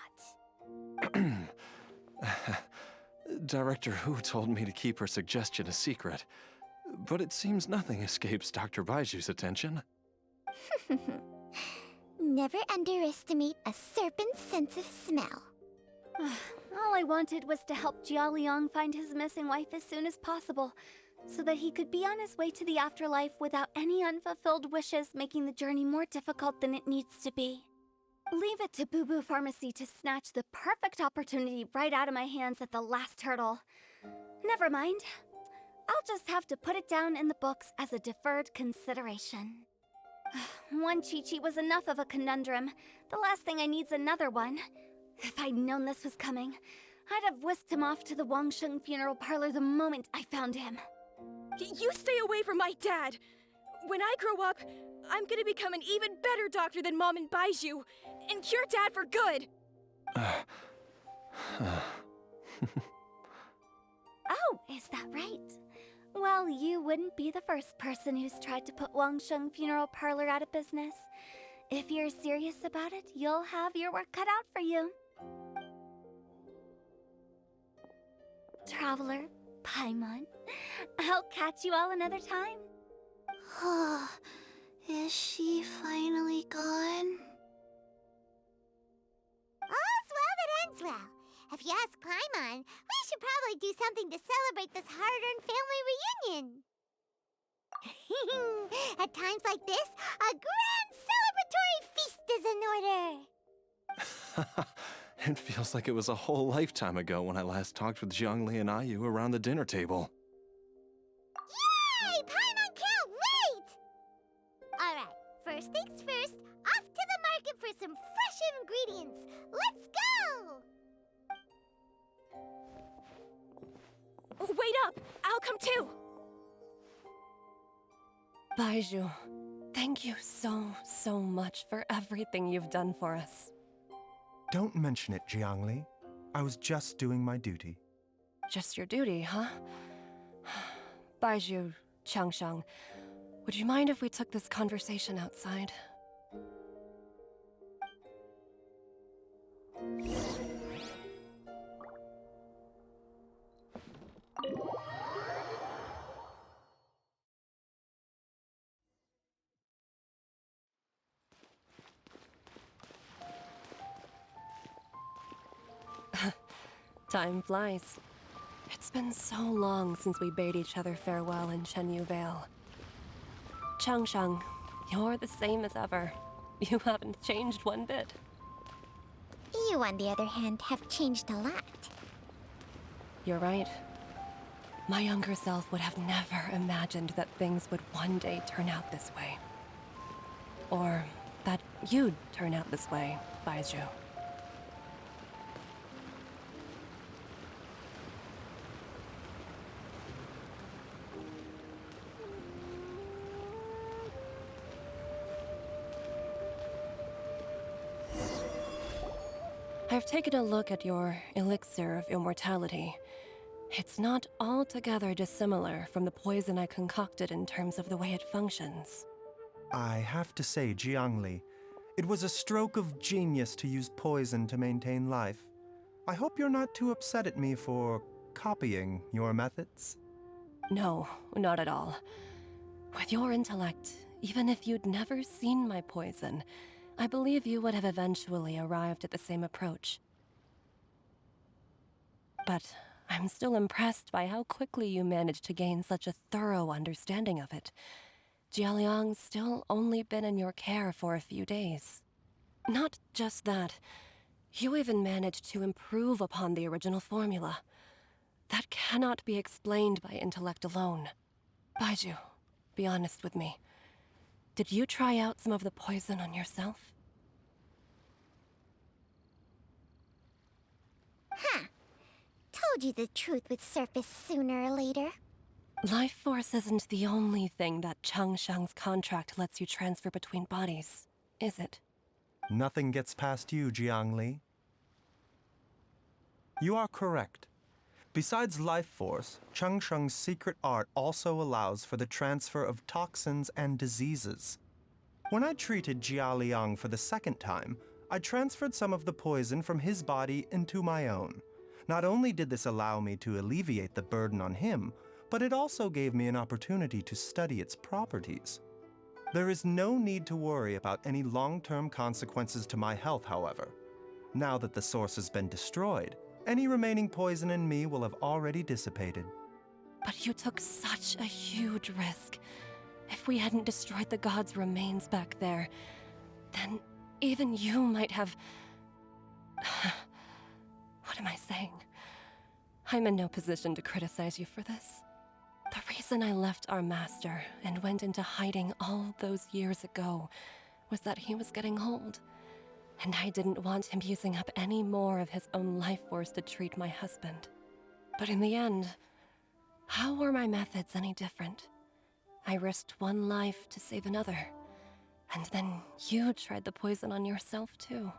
Director Hu told me to keep her suggestion a secret, but it seems nothing escapes Dr. Baizhu's attention. Never underestimate a serpent's sense of smell. All I wanted was to help Jialiang find his missing wife as soon as possible, so that he could be on his way to the afterlife without any unfulfilled wishes making the journey more difficult than it needs to be. Leave it to Boo Boo Pharmacy to snatch the perfect opportunity right out of my hands at the last hurdle. Never mind. I'll just have to put it down in the books as a deferred consideration. One Chi-Chi was enough of a conundrum. The last thing I need's another one. If I'd known this was coming, I'd have whisked him off to the Changsheng funeral parlor the moment I found him. You stay away from my dad! When I grow up, I'm gonna become an even better doctor than Mom and Baizhu, and cure Dad for good! Oh, is that right? Well, you wouldn't be the first person who's tried to put Changsheng funeral parlor out of business. If you're serious about it, you'll have your work cut out for you. Traveler, Paimon, I'll catch you all another time. Oh, is she finally gone? All's well that ends well. If you ask Paimon, we should probably do something to celebrate this hard-earned family reunion. At times like this, a grand celebratory feast is in order. It feels like it was a whole lifetime ago when I last talked with Zhongli and Ayu around the dinner table. Yay! Paimon can't wait! Alright, first things first, off to the market for some fresh ingredients. Let's go! Wait up! I'll come too! Baizhu, thank you so much for everything you've done for us. Don't mention it, Jiangli. I was just doing my duty. Just your duty, huh? Baizhu, Changsheng, would you mind if we took this conversation outside? Time flies. It's been so long since we bade each other farewell in Chenyu Vale. Changsheng, you're the same as ever. You haven't changed one bit. You, on the other hand, have changed a lot. You're right. My younger self would have never imagined that things would one day turn out this way. Or that you'd turn out this way, Baizhu. I've taken a look at your elixir of immortality. It's not altogether dissimilar from the poison I concocted in terms of the way it functions. I have to say, Jiangli, it was a stroke of genius to use poison to maintain life. I hope you're not too upset at me for copying your methods. No, not at all. With your intellect, even if you'd never seen my poison, I believe you would have eventually arrived at the same approach. But I'm still impressed by how quickly you managed to gain such a thorough understanding of it. Jialiang's still only been in your care for a few days. Not just that, you even managed to improve upon the original formula. That cannot be explained by intellect alone. Baizhu, be honest with me. Did you try out some of the poison on yourself? Huh. Told you the truth would surface sooner or later. Life force isn't the only thing that Changsheng's contract lets you transfer between bodies, is it? Nothing gets past you, Jiangli. You are correct. Besides life force, Changsheng's secret art also allows for the transfer of toxins and diseases. When I treated Jia Liang for the second time, I transferred some of the poison from his body into my own. Not only did this allow me to alleviate the burden on him, but it also gave me an opportunity to study its properties. There is no need to worry about any long-term consequences to my health, however. Now that the source has been destroyed, any remaining poison in me will have already dissipated. But you took such a huge risk. If we hadn't destroyed the god's remains back there, then even you might have... What am I saying? I'm in no position to criticize you for this. The reason I left our master and went into hiding all those years ago was that he was getting old, and I didn't want him using up any more of his own life force to treat my husband. But in the end, how were my methods any different? I risked one life to save another, and then you tried the poison on yourself too.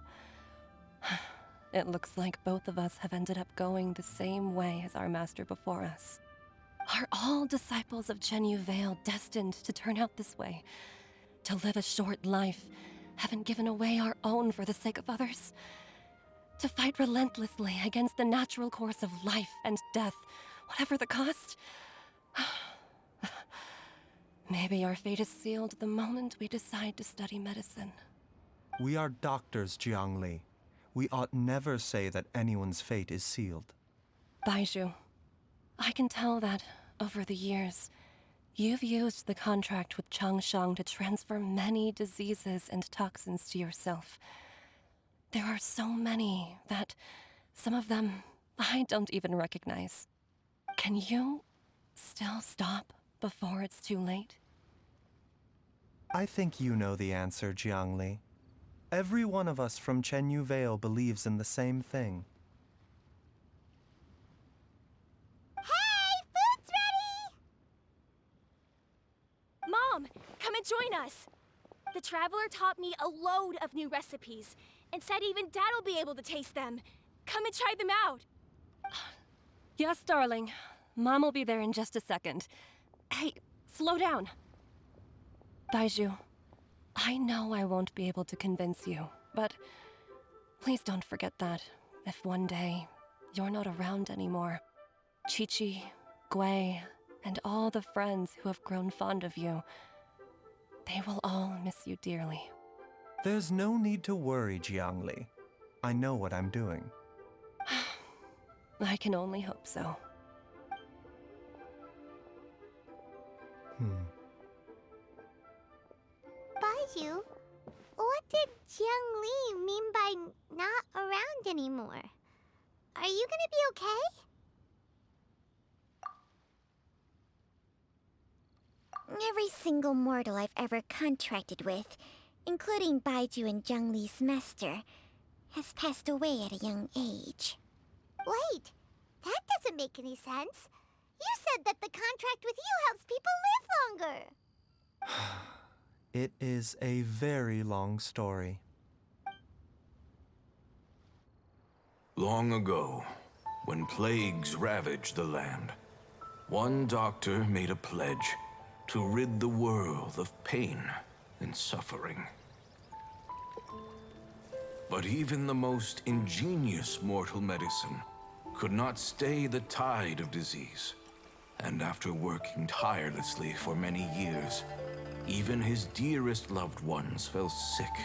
It looks like both of us have ended up going the same way as our master before us. Are all disciples of Chenyu Vale destined to turn out this way? To live a short life, having given away our own for the sake of others? To fight relentlessly against the natural course of life and death, whatever the cost? Maybe our fate is sealed the moment we decide to study medicine. We are doctors, Jiangli. We ought never say that anyone's fate is sealed. Baizhu, I can tell that, over the years, you've used the contract with Changsheng to transfer many diseases and toxins to yourself. There are so many that, some of them, I don't even recognize. Can you still stop before it's too late? I think you know the answer, Jiangli. Every one of us from Chenyu Vale believes in the same thing. Hey, food join us. The Traveler taught me a load of new recipes, and said even Dad'll be able to taste them. Come and try them out. Yes, darling. Mom will be there in just a second. Hey, slow down. Baizhu, I know I won't be able to convince you, but please don't forget that if one day you're not around anymore, Qiqi, Gui, and all the friends who have grown fond of you, they will all miss you dearly. There's no need to worry, Jiangli. I know what I'm doing. I can only hope so. Baizhu, what did Jiangli mean by not around anymore? Are you gonna be okay? Every single mortal I've ever contracted with, including Baizhu and Zhengli's master, has passed away at a young age. Wait, that doesn't make any sense. You said that the contract with you helps people live longer. It is a very long story. Long ago, when plagues ravaged the land, one doctor made a pledge to rid the world of pain and suffering. But even the most ingenious mortal medicine could not stay the tide of disease. And after working tirelessly for many years, even his dearest loved ones fell sick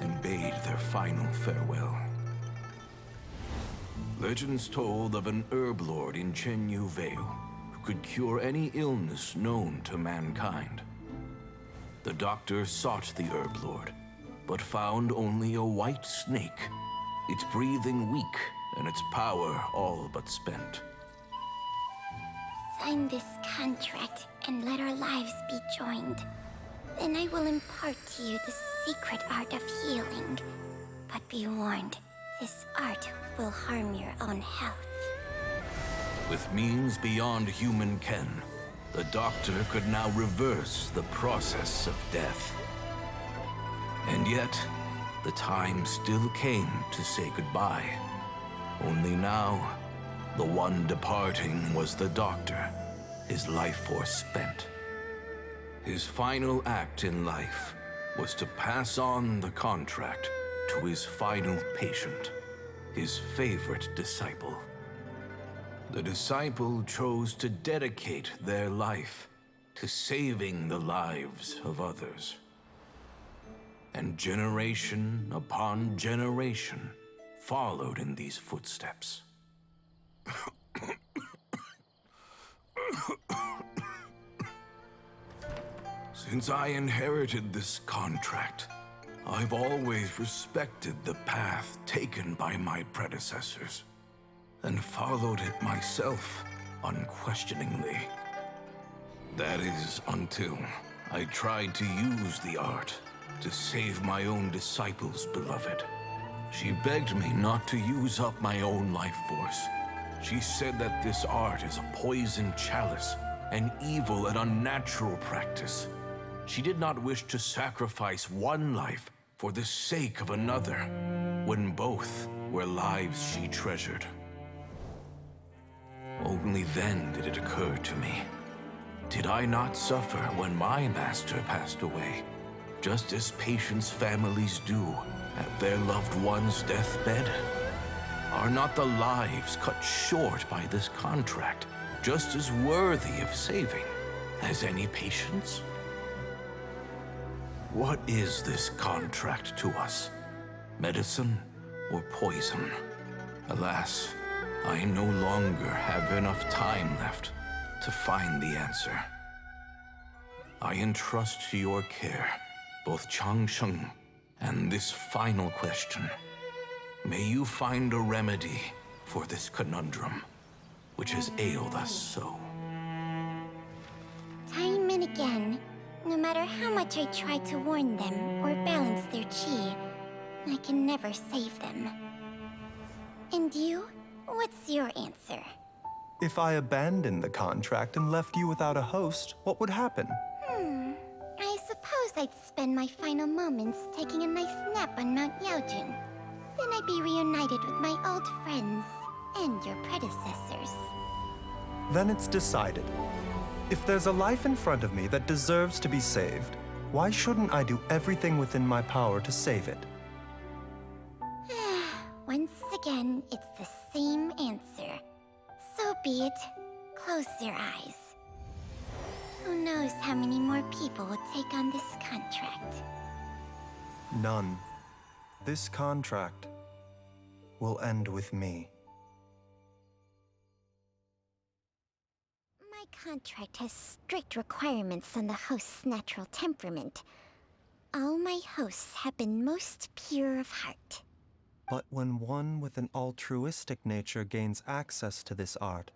and bade their final farewell. Legends told of an herb lord in Chenyu Vale who could cure any illness known to mankind. The doctor sought the herb lord, but found only a white snake, its breathing weak and its power all but spent. Sign this contract and let our lives be joined. Then I will impart to you the secret art of healing. But be warned, this art will harm your own health. With means beyond human ken, the doctor could now reverse the process of death. And yet, the time still came to say goodbye. Only now, the one departing was the doctor, his life force spent. His final act in life was to pass on the contract to his final patient, his favorite disciple. The disciple chose to dedicate their life to saving the lives of others. And generation upon generation followed in these footsteps. Since I inherited this contract, I've always respected the path taken by my predecessors, and followed it myself unquestioningly. That is, until I tried to use the art to save my own disciple's beloved. She begged me not to use up my own life force. She said that this art is a poisoned chalice, an evil and unnatural practice. She did not wish to sacrifice one life for the sake of another, when both were lives she treasured. Only then did it occur to me. Did I not suffer when my master passed away, just as patients' families do at their loved one's deathbed? Are not the lives cut short by this contract just as worthy of saving as any patients? What is this contract to us? Medicine or poison? Alas, I no longer have enough time left to find the answer. I entrust to your care both Changsheng and this final question. May you find a remedy for this conundrum, which has ailed us so. Time and again, no matter how much I try to warn them or balance their chi, I can never save them. And you? What's your answer? If I abandoned the contract and left you without a host, what would happen? I suppose I'd spend my final moments taking a nice nap on Mount Yaojin. Then I'd be reunited with my old friends and your predecessors. Then it's decided. If there's a life in front of me that deserves to be saved, why shouldn't I do everything within my power to save it? Once again, it's the same answer. So be it. Close your eyes. Who knows how many more people will take on this contract? None. This contract will end with me. My contract has strict requirements on the host's natural temperament. All my hosts have been most pure of heart. But when one with an altruistic nature gains access to this art,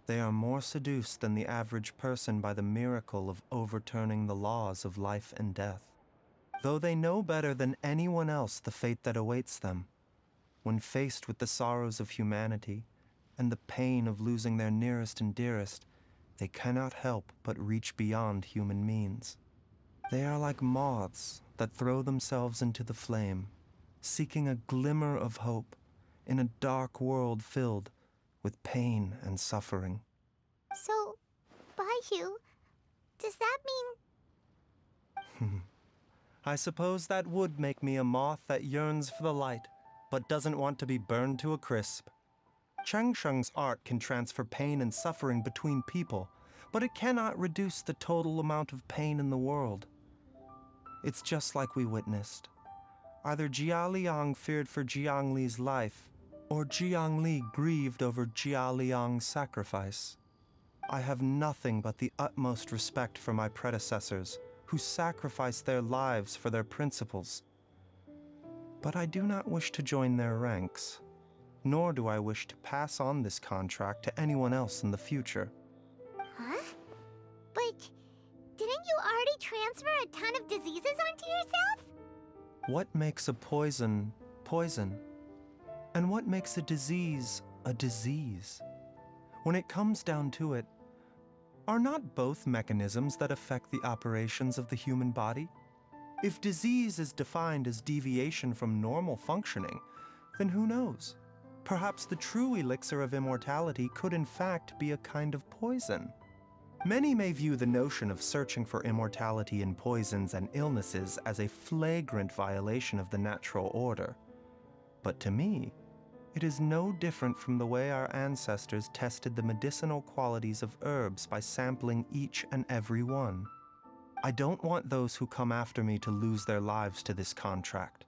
they are more seduced than the average person by the miracle of overturning the laws of life and death. Though they know better than anyone else the fate that awaits them, when faced with the sorrows of humanity and the pain of losing their nearest and dearest, they cannot help but reach beyond human means. They are like moths that throw themselves into the flame, seeking a glimmer of hope in a dark world filled with pain and suffering. So, Baizhu, does that mean... I suppose that would make me a moth that yearns for the light, but doesn't want to be burned to a crisp. Changsheng's art can transfer pain and suffering between people, but it cannot reduce the total amount of pain in the world. It's just like we witnessed. Either Jia Liang feared for Jiang Li's life, or Jiang Li grieved over Jia Liang's sacrifice. I have nothing but the utmost respect for my predecessors, who sacrificed their lives for their principles. But I do not wish to join their ranks, nor do I wish to pass on this contract to anyone else in the future. Huh? But didn't you already transfer a ton of diseases onto yourself? What makes a poison, poison? And what makes a disease a disease? When it comes down to it, are not both mechanisms that affect the operations of the human body? If disease is defined as deviation from normal functioning, then who knows? Perhaps the true elixir of immortality could in fact be a kind of poison. Many may view the notion of searching for immortality in poisons and illnesses as a flagrant violation of the natural order. But to me, it is no different from the way our ancestors tested the medicinal qualities of herbs by sampling each and every one. I don't want those who come after me to lose their lives to this contract.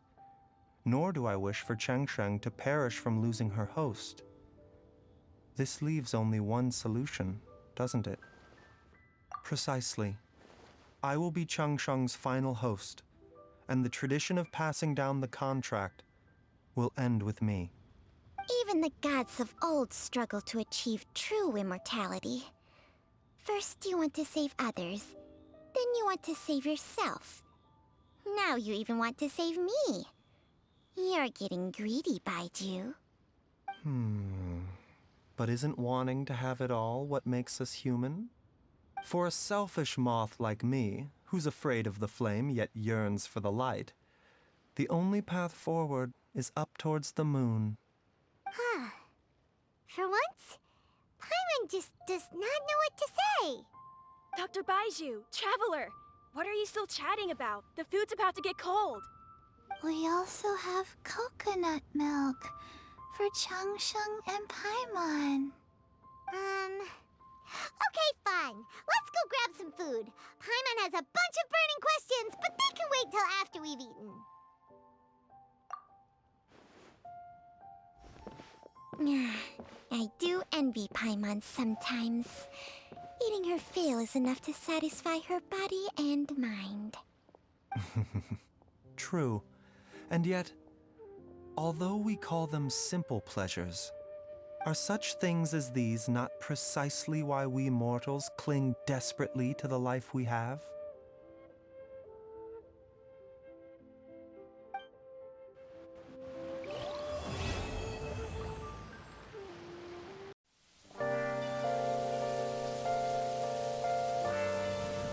Nor do I wish for Changsheng to perish from losing her host. This leaves only one solution, doesn't it? Precisely. I will be Changsheng's final host, and the tradition of passing down the contract will end with me. Even the gods of old struggle to achieve true immortality. First you want to save others, then you want to save yourself. Now you even want to save me. You're getting greedy, Baizhu. But isn't wanting to have it all what makes us human? For a selfish moth like me, who's afraid of the flame yet yearns for the light, the only path forward is up towards the moon. For once, Paimon just does not know what to say. Dr. Baizhu, Traveler, what are you still chatting about? The food's about to get cold. We also have coconut milk for Changsheng and Paimon. Okay, fine. Let's go grab some food. Paimon has a bunch of burning questions, but they can wait till after we've eaten. I do envy Paimon sometimes. Eating her fill is enough to satisfy her body and mind. True. And yet, although we call them simple pleasures, are such things as these not precisely why we mortals cling desperately to the life we have?